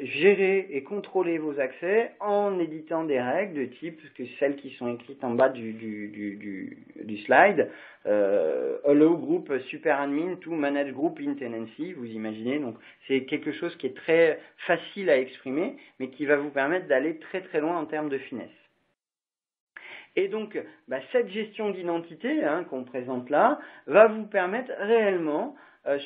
gérer et contrôler vos accès en éditant des règles de type que celles qui sont écrites en bas du slide. Allow group super admin to manage group in tenancy, vous imaginez. Donc c'est quelque chose qui est très facile à exprimer, mais qui va vous permettre d'aller très très loin en termes de finesse. Et donc, cette gestion d'identité qu'on présente là va vous permettre réellement,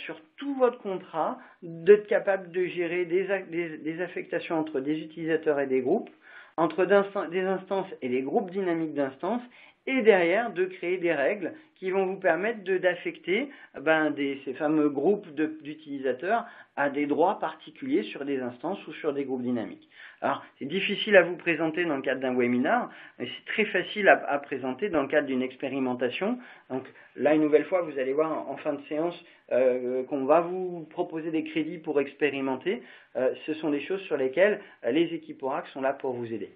sur tout votre contrat, d'être capable de gérer des affectations entre des utilisateurs et des groupes, entre des instances et des groupes dynamiques d'instances, et derrière de créer des règles qui vont vous permettre d'affecter ces fameux groupes d'utilisateurs à des droits particuliers sur des instances ou sur des groupes dynamiques. Alors, c'est difficile à vous présenter dans le cadre d'un webinar, mais c'est très facile à présenter dans le cadre d'une expérimentation. Donc là, une nouvelle fois, vous allez voir en fin de séance qu'on va vous proposer des crédits pour expérimenter. Ce sont des choses sur lesquelles les équipes Oracle sont là pour vous aider.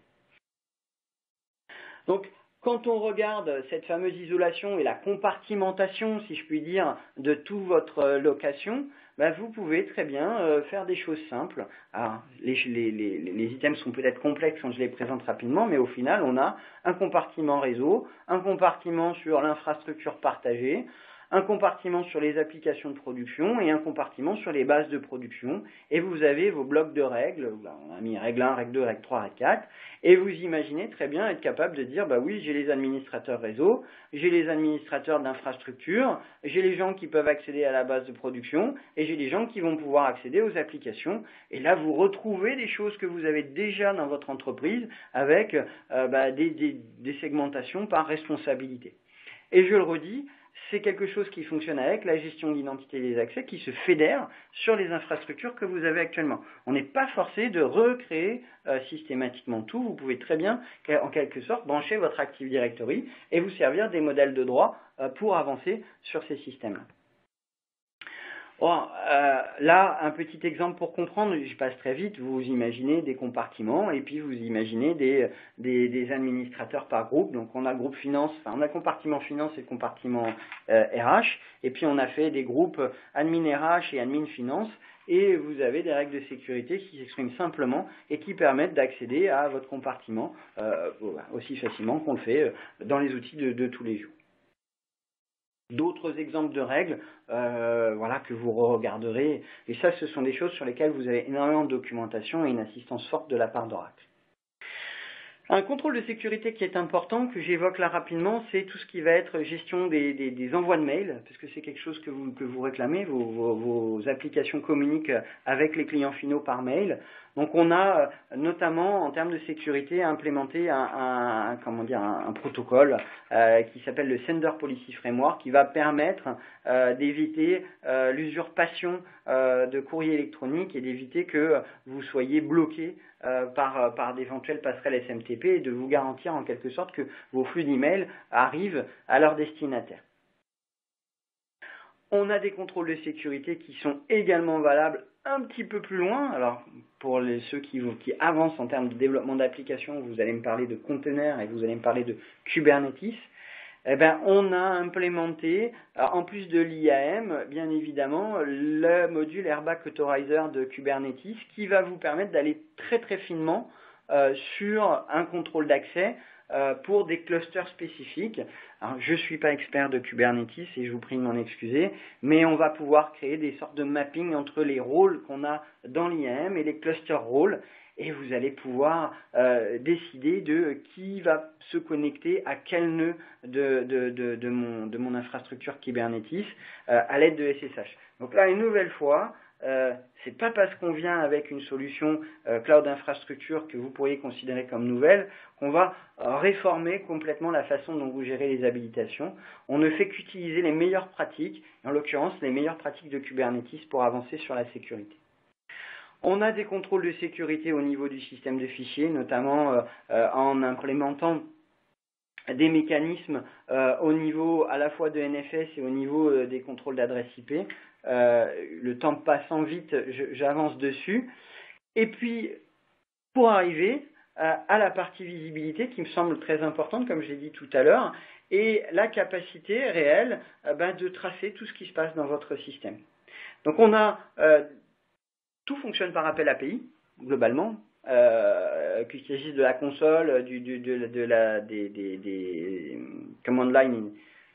Donc, quand on regarde cette fameuse isolation et la compartimentation, si je puis dire, de toute votre location, vous pouvez très bien faire des choses simples. Alors, les items sont peut-être complexes quand je les présente rapidement, mais au final, on a un compartiment réseau, un compartiment sur l'infrastructure partagée, un compartiment sur les applications de production et un compartiment sur les bases de production. Et vous avez vos blocs de règles, on a mis règle 1, règle 2, règle 3, règle 4, et vous imaginez très bien être capable de dire, oui, j'ai les administrateurs réseau, j'ai les administrateurs d'infrastructure, j'ai les gens qui peuvent accéder à la base de production, et j'ai les gens qui vont pouvoir accéder aux applications. Et là, vous retrouvez des choses que vous avez déjà dans votre entreprise avec des segmentations par responsabilité. Et je le redis, c'est quelque chose qui fonctionne avec la gestion d'identité des accès, qui se fédère sur les infrastructures que vous avez actuellement. On n'est pas forcé de recréer systématiquement tout. Vous pouvez très bien, en quelque sorte, brancher votre Active Directory et vous servir des modèles de droit pour avancer sur ces systèmes-là. Là, un petit exemple pour comprendre, je passe très vite, vous imaginez des compartiments et puis vous imaginez des administrateurs par groupe. Donc on a le groupe finance, on a le compartiment finance et le compartiment RH, et puis on a fait des groupes admin RH et admin finance, et vous avez des règles de sécurité qui s'expriment simplement et qui permettent d'accéder à votre compartiment aussi facilement qu'on le fait dans les outils de tous les jours. D'autres exemples de règles que vous regarderez. Et ça, ce sont des choses sur lesquelles vous avez énormément de documentation et une assistance forte de la part d'Oracle. Un contrôle de sécurité qui est important, que j'évoque là rapidement, c'est tout ce qui va être gestion des envois de mails, parce que c'est quelque chose que vous réclamez, vos applications communiquent avec les clients finaux par mail. Donc on a notamment en termes de sécurité implémenté un protocole qui s'appelle le Sender Policy Framework, qui va permettre d'éviter l'usurpation de courrier électronique et d'éviter que vous soyez bloqué par d'éventuelles passerelles SMTP, et de vous garantir en quelque sorte que vos flux d'emails arrivent à leur destinataire. On a des contrôles de sécurité qui sont également valables un petit peu plus loin. Alors, pour ceux qui avancent en termes de développement d'applications, vous allez me parler de containers et vous allez me parler de Kubernetes. On a implémenté, en plus de l'IAM, bien évidemment, le module Airbag Authorizer de Kubernetes qui va vous permettre d'aller très très finement sur un contrôle d'accès pour des clusters spécifiques. Alors, je ne suis pas expert de Kubernetes et je vous prie de m'en excuser, mais on va pouvoir créer des sortes de mapping entre les rôles qu'on a dans l'IAM et les cluster rôles. Et vous allez pouvoir décider de qui va se connecter à quel nœud de mon infrastructure Kubernetes à l'aide de SSH. Donc là, une nouvelle fois, c'est pas parce qu'on vient avec une solution cloud infrastructure que vous pourriez considérer comme nouvelle qu'on va réformer complètement la façon dont vous gérez les habilitations. On ne fait qu'utiliser les meilleures pratiques, en l'occurrence les meilleures pratiques de Kubernetes pour avancer sur la sécurité. On a des contrôles de sécurité au niveau du système de fichiers, notamment en implémentant des mécanismes au niveau à la fois de NFS et au niveau des contrôles d'adresse IP. Le temps passant vite, j'avance dessus. Et puis, pour arriver à la partie visibilité qui me semble très importante, comme je l'ai dit tout à l'heure, et la capacité réelle de tracer tout ce qui se passe dans votre système. Donc on a tout fonctionne par appel API, globalement, qu'il s'agisse de la console, des command line,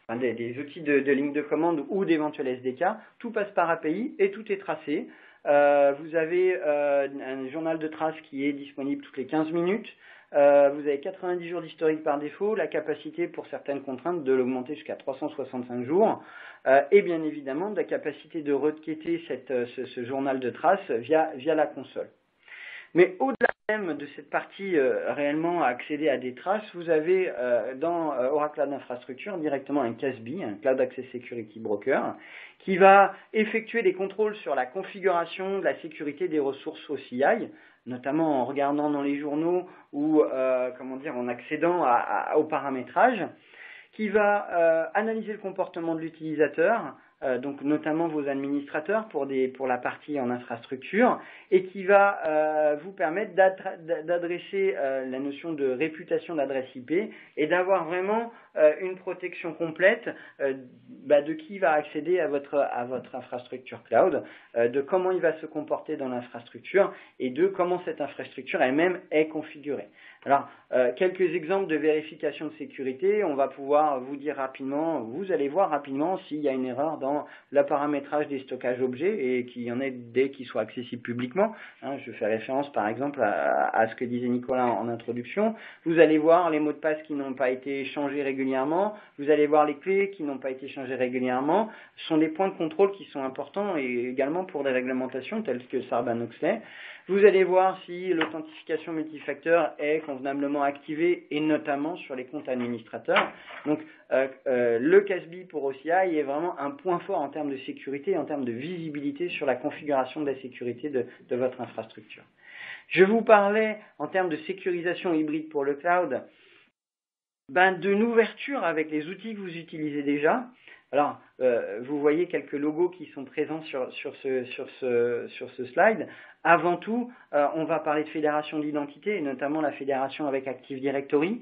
enfin des outils de ligne de commande ou d'éventuels SDK, tout passe par API et tout est tracé. Vous avez un journal de trace qui est disponible toutes les 15 minutes. Vous avez 90 jours d'historique par défaut, la capacité pour certaines contraintes de l'augmenter jusqu'à 365 jours, et bien évidemment de la capacité de requêter ce journal de traces via la console. Mais au-delà même de cette partie réellement accéder à des traces, vous avez dans Oracle Cloud Infrastructure directement un CASB, un Cloud Access Security Broker, qui va effectuer des contrôles sur la configuration de la sécurité des ressources OCI, notamment en regardant dans les journaux ou en accédant au paramétrage, qui va analyser le comportement de l'utilisateur, donc notamment vos administrateurs pour la partie en infrastructure, et qui va vous permettre d'adresser la notion de réputation d'adresse IP et d'avoir vraiment une protection complète de qui va accéder à votre infrastructure cloud, de comment il va se comporter dans l'infrastructure et de comment cette infrastructure elle-même est configurée. Alors, quelques exemples de vérification de sécurité, on va pouvoir vous dire rapidement, vous allez voir rapidement s'il y a une erreur dans le paramétrage des stockages objets et qu'il y en ait des qui soient accessibles publiquement. Je fais référence par exemple à ce que disait Nicolas en introduction. Vous allez voir les mots de passe qui n'ont pas été changés régulièrement, vous allez voir les clés qui n'ont pas été changées régulièrement. Ce sont des points de contrôle qui sont importants et également pour des réglementations telles que Sarbanes-Oxley. Vous allez voir si l'authentification multifacteur est convenablement activée et notamment sur les comptes administrateurs. Donc le CASB pour OCI est vraiment un point fort en termes de sécurité et en termes de visibilité sur la configuration de la sécurité de votre infrastructure. Je vous parlais en termes de sécurisation hybride pour le cloud d'une ouverture avec les outils que vous utilisez déjà. Alors, vous voyez quelques logos qui sont présents sur ce slide. Avant tout, on va parler de fédération d'identité, et notamment la fédération avec Active Directory.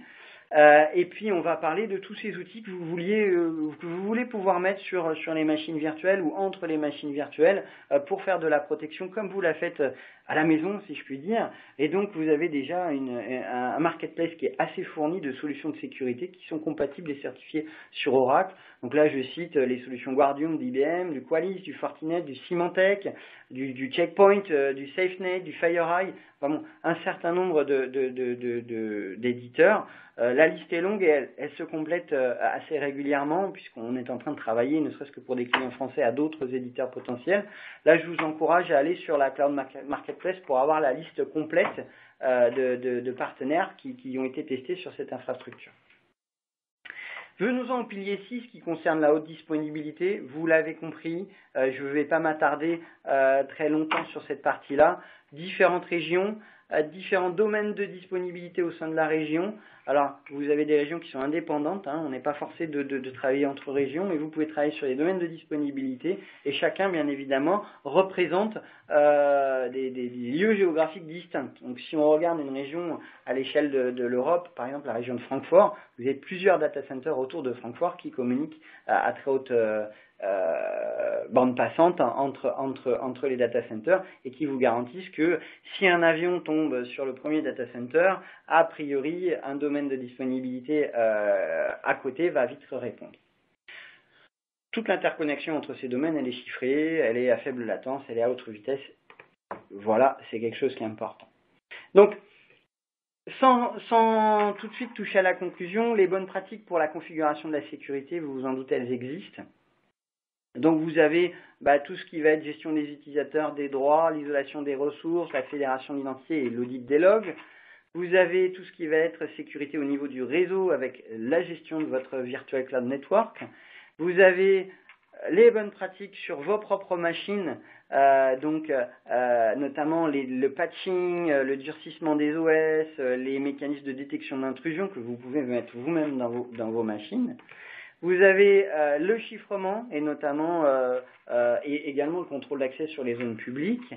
Et puis, on va parler de tous ces outils que vous voulez pouvoir mettre sur les machines virtuelles ou entre les machines virtuelles pour faire de la protection comme vous la faites à la maison, si je puis dire. Et donc, vous avez déjà un marketplace qui est assez fourni de solutions de sécurité qui sont compatibles et certifiées sur Oracle. Donc là, je cite les solutions Guardium d'IBM, du Qualys, du Fortinet, du Symantec, du Checkpoint, du SafeNet, du FireEye, vraiment un certain nombre d'éditeurs. La liste est longue et elle se complète assez régulièrement puisqu'on est en train de travailler, ne serait-ce que pour des clients français, à d'autres éditeurs potentiels. Là, je vous encourage à aller sur la Cloud Marketplace pour avoir la liste complète de partenaires qui ont été testés sur cette infrastructure. Venons-en au pilier 6 qui concerne la haute disponibilité. Vous l'avez compris, je ne vais pas m'attarder très longtemps sur cette partie-là. Différentes régions, différents domaines de disponibilité au sein de la région. Alors, vous avez des régions qui sont indépendantes, on n'est pas forcé de travailler entre régions, mais vous pouvez travailler sur les domaines de disponibilité et chacun, bien évidemment, représente des lieux géographiques distincts. Donc, si on regarde une région à l'échelle de l'Europe, par exemple la région de Francfort, vous avez plusieurs data centers autour de Francfort qui communiquent à très haute bande passante entre les data centers et qui vous garantissent que si un avion tombe sur le premier data center, a priori, un domaine de disponibilité à côté va vite répondre. Toute l'interconnexion entre ces domaines, elle est chiffrée, elle est à faible latence, elle est à haute vitesse. Voilà, c'est quelque chose qui est important. Donc, sans tout de suite toucher à la conclusion, les bonnes pratiques pour la configuration de la sécurité, vous vous en doutez, elles existent. Donc vous avez tout ce qui va être gestion des utilisateurs, des droits, l'isolation des ressources, la fédération d'identité et l'audit des logs. Vous avez tout ce qui va être sécurité au niveau du réseau avec la gestion de votre Virtual Cloud Network. Vous avez les bonnes pratiques sur vos propres machines, notamment le patching, le durcissement des OS, les mécanismes de détection d'intrusion que vous pouvez mettre vous-même dans vos machines. Vous avez le chiffrement et notamment et également le contrôle d'accès sur les zones publiques,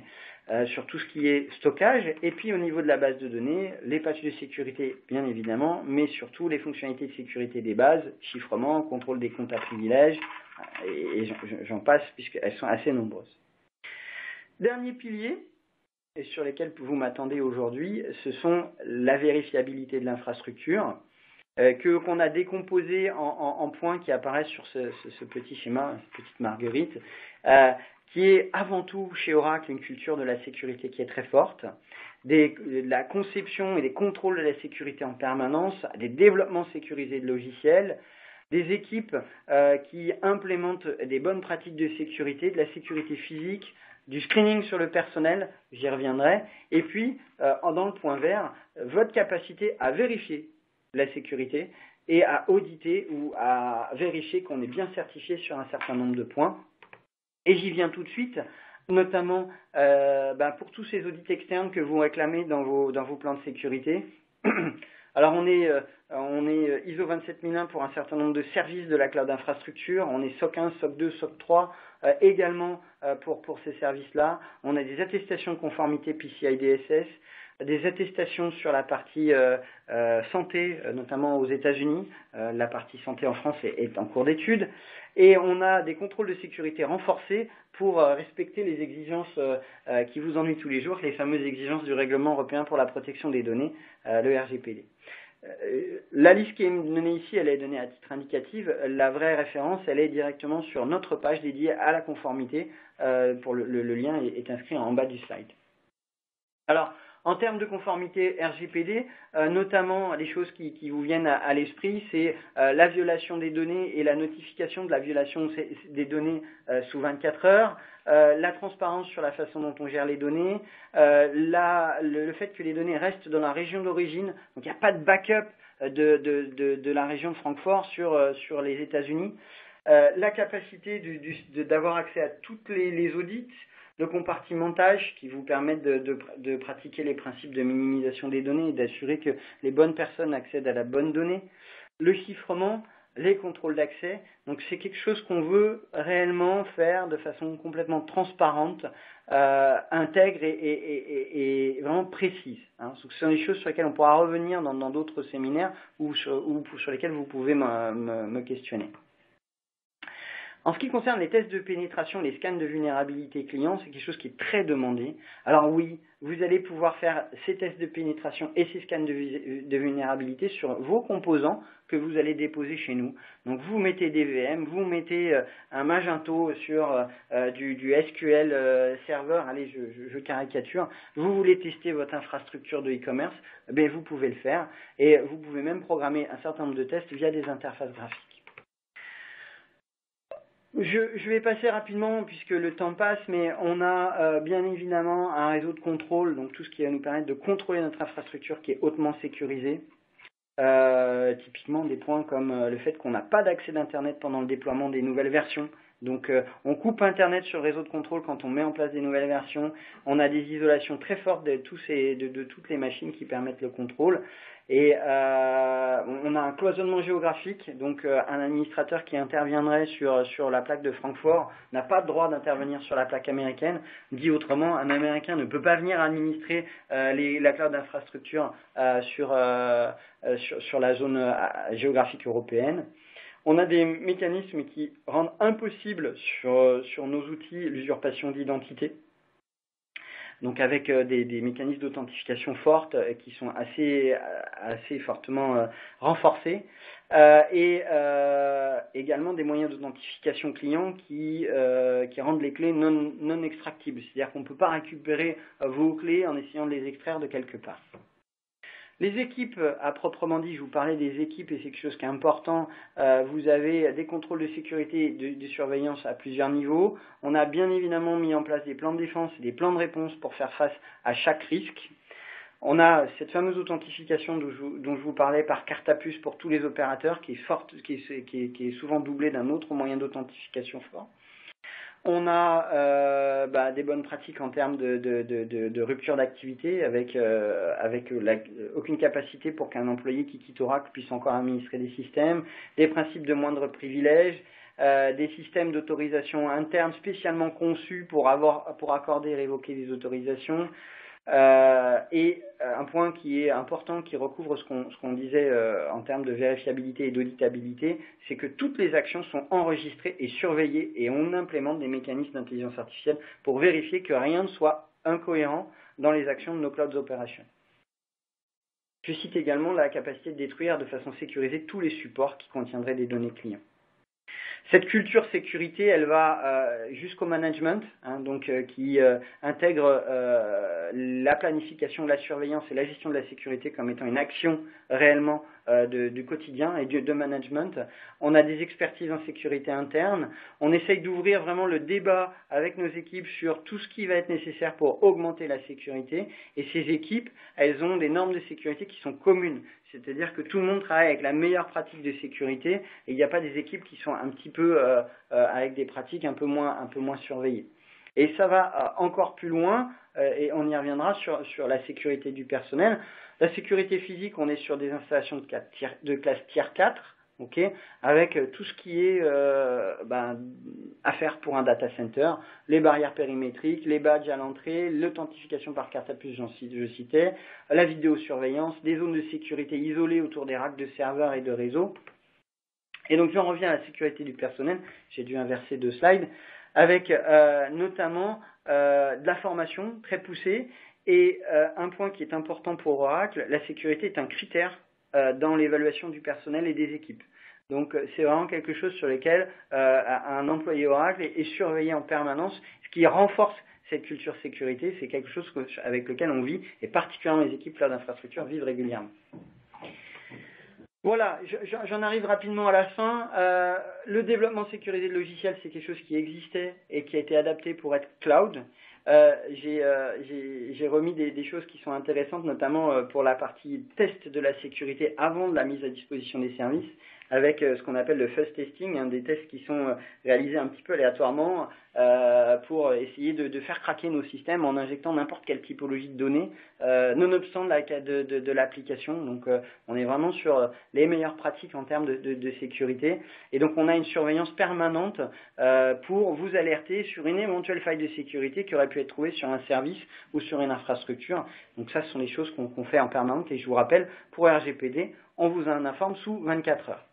sur tout ce qui est stockage. Et puis au niveau de la base de données, les patchs de sécurité bien évidemment, mais surtout les fonctionnalités de sécurité des bases, chiffrement, contrôle des comptes à privilèges, et j'en passe puisqu'elles sont assez nombreuses. Dernier pilier, et sur lesquels vous m'attendez aujourd'hui, ce sont la vérifiabilité de l'infrastructure. Qu'on a décomposé en points qui apparaissent sur ce petit schéma, cette petite marguerite, qui est avant tout chez Oracle une culture de la sécurité qui est très forte, de la conception et des contrôles de la sécurité en permanence, des développements sécurisés de logiciels, des équipes qui implémentent des bonnes pratiques de sécurité, de la sécurité physique, du screening sur le personnel, j'y reviendrai, et puis, dans le point vert, votre capacité à vérifier la sécurité et à auditer ou à vérifier qu'on est bien certifié sur un certain nombre de points. Et j'y viens tout de suite, notamment pour tous ces audits externes que vous réclamez dans vos plans de sécurité. Alors on est ISO 27001 pour un certain nombre de services de la cloud infrastructure, on est SOC 1, SOC 2, SOC 3 également pour ces services-là. On a des attestations de conformité PCI DSS, des attestations sur la partie santé, notamment aux États-Unis. La partie santé en France est en cours d'étude. Et on a des contrôles de sécurité renforcés pour respecter les exigences qui vous ennuient tous les jours, les fameuses exigences du règlement européen pour la protection des données, le RGPD. La liste qui est donnée ici, elle est donnée à titre indicatif. La vraie référence, elle est directement sur notre page dédiée à la conformité. Le lien est inscrit en bas du slide. Alors, en termes de conformité RGPD, notamment les choses qui vous viennent à l'esprit, c'est la violation des données et la notification de la violation des données sous 24 heures, la transparence sur la façon dont on gère les données, le fait que les données restent dans la région d'origine, donc il n'y a pas de backup de la région de Francfort sur les États-Unis, la capacité d'avoir accès à toutes les audits, le compartimentage qui vous permettent de pratiquer les principes de minimisation des données et d'assurer que les bonnes personnes accèdent à la bonne donnée, le chiffrement, les contrôles d'accès. Donc c'est quelque chose qu'on veut réellement faire de façon complètement transparente, intègre et vraiment précise. Ce sont des choses sur lesquelles on pourra revenir dans d'autres séminaires ou sur lesquelles vous pouvez me questionner. En ce qui concerne les tests de pénétration, les scans de vulnérabilité client, c'est quelque chose qui est très demandé. Alors oui, vous allez pouvoir faire ces tests de pénétration et ces scans de vulnérabilité sur vos composants que vous allez déposer chez nous. Donc vous mettez des VM, vous mettez un Magento sur du SQL serveur, allez je caricature, vous voulez tester votre infrastructure de e-commerce, ben vous pouvez le faire et vous pouvez même programmer un certain nombre de tests via des interfaces graphiques. Je vais passer rapidement puisque le temps passe, mais on a bien évidemment un réseau de contrôle, donc tout ce qui va nous permettre de contrôler notre infrastructure qui est hautement sécurisée. Typiquement des points comme le fait qu'on n'a pas d'accès d'Internet pendant le déploiement des nouvelles versions. Donc on coupe Internet sur le réseau de contrôle quand on met en place des nouvelles versions. On a des isolations très fortes de toutes les machines qui permettent le contrôle. Et on a un cloisonnement géographique, donc un administrateur qui interviendrait sur la plaque de Francfort n'a pas le droit d'intervenir sur la plaque américaine. Dit autrement, un Américain ne peut pas venir administrer la cloud d'infrastructure sur la zone géographique européenne. On a des mécanismes qui rendent impossible sur nos outils l'usurpation d'identité. Donc avec des mécanismes d'authentification fortes qui sont assez fortement renforcés et également des moyens d'authentification client qui rendent les clés non extractibles. C'est-à-dire qu'on ne peut pas récupérer vos clés en essayant de les extraire de quelque part. Les équipes, à proprement dit, je vous parlais des équipes et c'est quelque chose qui est important. Vous avez des contrôles de sécurité et de surveillance à plusieurs niveaux. On a bien évidemment mis en place des plans de défense et des plans de réponse pour faire face à chaque risque. On a cette fameuse authentification dont je vous parlais par carte à puce pour tous les opérateurs qui est souvent doublée d'un autre moyen d'authentification fort. On a des bonnes pratiques en termes de rupture d'activité avec aucune capacité pour qu'un employé qui quitte Oracle puisse encore administrer des systèmes, des principes de moindre privilège, des systèmes d'autorisation interne spécialement conçus pour accorder et révoquer des autorisations. Et un point qui est important, qui recouvre ce qu'on disait en termes de vérifiabilité et d'auditabilité, c'est que toutes les actions sont enregistrées et surveillées et on implémente des mécanismes d'intelligence artificielle pour vérifier que rien ne soit incohérent dans les actions de nos clouds operations. Je cite également la capacité de détruire de façon sécurisée tous les supports qui contiendraient des données clients. Cette culture sécurité, elle va jusqu'au management, qui intègre la planification, la surveillance et la gestion de la sécurité comme étant une action réellement du quotidien et de management. On a des expertises en sécurité interne. On essaye d'ouvrir vraiment le débat avec nos équipes sur tout ce qui va être nécessaire pour augmenter la sécurité. Et ces équipes, elles ont des normes de sécurité qui sont communes. C'est-à-dire que tout le monde travaille avec la meilleure pratique de sécurité et il n'y a pas des équipes qui sont un petit peu avec des pratiques un peu moins surveillées. Et ça va encore plus loin et on y reviendra sur la sécurité du personnel. La sécurité physique, on est sur des installations de classe tier 4, avec tout ce qui est à faire pour un data center, les barrières périmétriques, les badges à l'entrée, l'authentification par carte à puce, je citais, la vidéosurveillance, des zones de sécurité isolées autour des racks de serveurs et de réseaux. Et donc j'en reviens à la sécurité du personnel, j'ai dû inverser 2 slides, avec notamment de la formation très poussée et un point qui est important pour Oracle, la sécurité est un critère dans l'évaluation du personnel et des équipes. Donc c'est vraiment quelque chose sur lequel un employé Oracle est surveillé en permanence, ce qui renforce cette culture sécurité, c'est quelque chose avec lequel on vit, et particulièrement les équipes cloud d'infrastructure vivent régulièrement. Voilà, j'en arrive rapidement à la fin. Le développement sécurisé de logiciels, c'est quelque chose qui existait et qui a été adapté pour être cloud. J'ai remis des choses qui sont intéressantes, notamment pour la partie test de la sécurité avant de la mise à disposition des services, avec ce qu'on appelle le fuzz testing, des tests qui sont réalisés un petit peu aléatoirement pour essayer de faire craquer nos systèmes en injectant n'importe quelle typologie de données, nonobstant de l'application. Donc on est vraiment sur les meilleures pratiques en termes de sécurité. Et donc on a une surveillance permanente pour vous alerter sur une éventuelle faille de sécurité qui aurait pu être trouvée sur un service ou sur une infrastructure. Donc ça, ce sont les choses qu'on fait en permanence. Et je vous rappelle, pour RGPD, on vous en informe sous 24 heures.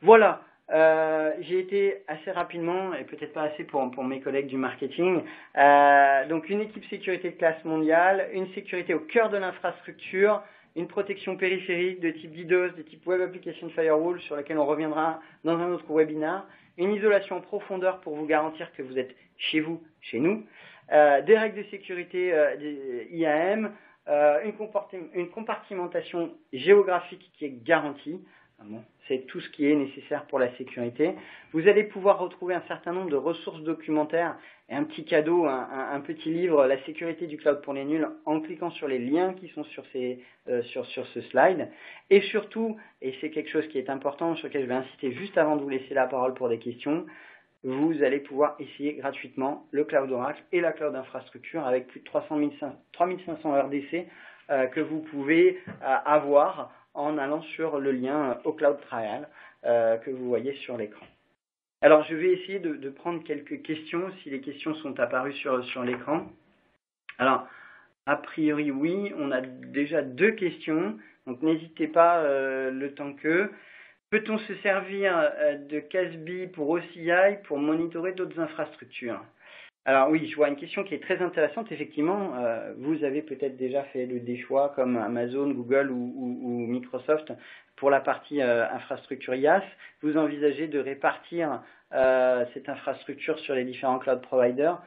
Voilà, j'ai été assez rapidement, et peut-être pas assez pour mes collègues du marketing, donc une équipe sécurité de classe mondiale, une sécurité au cœur de l'infrastructure, une protection périphérique de type DDoS, de type Web Application Firewall, sur laquelle on reviendra dans un autre webinaire, une isolation en profondeur pour vous garantir que vous êtes chez vous, chez nous, des règles de sécurité IAM, une compartimentation géographique qui est garantie. Bon, c'est tout ce qui est nécessaire pour la sécurité. Vous allez pouvoir retrouver un certain nombre de ressources documentaires et un petit cadeau, un petit livre, La sécurité du cloud pour les nuls, en cliquant sur les liens qui sont sur ce slide. Et surtout, et c'est quelque chose qui est important, sur lequel je vais insister juste avant de vous laisser la parole pour des questions, vous allez pouvoir essayer gratuitement le cloud Oracle et la cloud infrastructure avec plus de 3500 heures d'essai que vous pouvez avoir en allant sur le lien au Cloud Trial que vous voyez sur l'écran. Alors, je vais essayer de prendre quelques questions, si les questions sont apparues sur l'écran. Alors, a priori, oui, on a déjà 2 questions, donc n'hésitez pas le temps que. Peut-on se servir de Casby pour OCI pour monitorer d'autres infrastructures? Alors oui, je vois une question qui est très intéressante. Effectivement, vous avez peut-être déjà fait des choix comme Amazon, Google ou Microsoft pour la partie infrastructure IaaS. Vous envisagez de répartir cette infrastructure sur les différents cloud providers.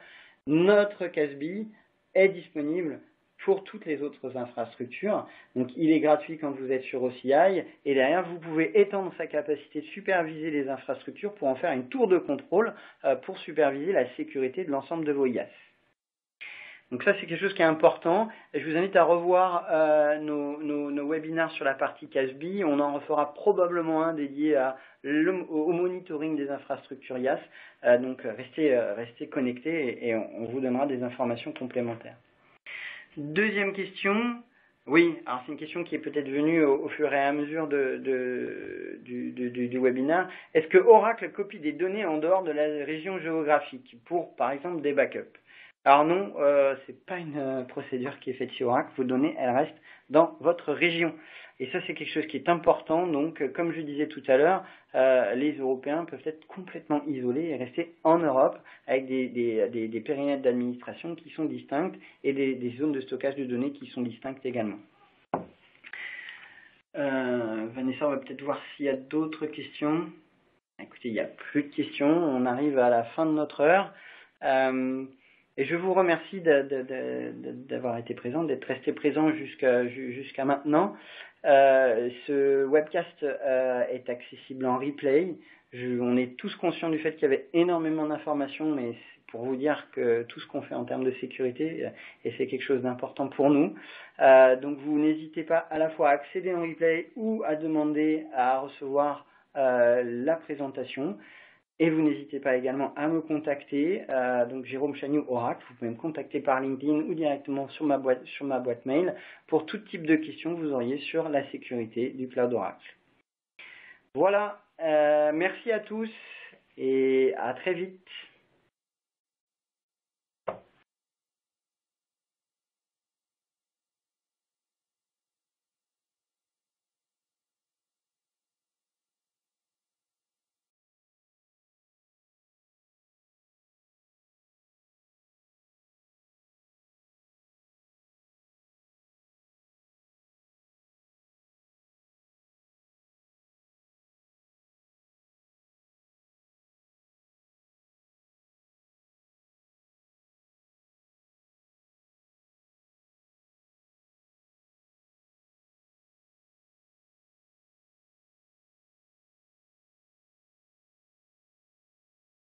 Notre Casby est disponible pour toutes les autres infrastructures. Donc, il est gratuit quand vous êtes sur OCI et derrière, vous pouvez étendre sa capacité de superviser les infrastructures pour en faire une tour de contrôle pour superviser la sécurité de l'ensemble de vos IaaS. Donc ça, c'est quelque chose qui est important. Et je vous invite à revoir nos webinaires sur la partie Casby. On en refera probablement un dédié au monitoring des infrastructures IaaS. Donc, restez connectés et on vous donnera des informations complémentaires. Deuxième question, oui, alors c'est une question qui est peut-être venue au fur et à mesure du webinaire. Est-ce que Oracle copie des données en dehors de la région géographique pour, par exemple, des backups? Alors non, c'est pas une procédure qui est faite chez Oracle. Vos données, elles restent dans votre région. Et ça, c'est quelque chose qui est important. Donc, comme je disais tout à l'heure, les Européens peuvent être complètement isolés et rester en Europe avec des périmètres d'administration qui sont distincts et des zones de stockage de données qui sont distinctes également. Vanessa, on va peut-être voir s'il y a d'autres questions. Écoutez, il n'y a plus de questions. On arrive à la fin de notre heure. Et je vous remercie d'avoir été présent, d'être resté présent jusqu'à maintenant. Ce webcast est accessible en replay. On est tous conscients du fait qu'il y avait énormément d'informations, mais c'est pour vous dire que tout ce qu'on fait en termes de sécurité, et c'est quelque chose d'important pour nous. Donc vous n'hésitez pas à la fois à accéder en replay ou à demander à recevoir la présentation. Et vous n'hésitez pas également à me contacter, donc Jérôme Chagnou Oracle, vous pouvez me contacter par LinkedIn ou directement sur ma boîte mail pour tout type de questions que vous auriez sur la sécurité du Cloud Oracle. Voilà, merci à tous et à très vite.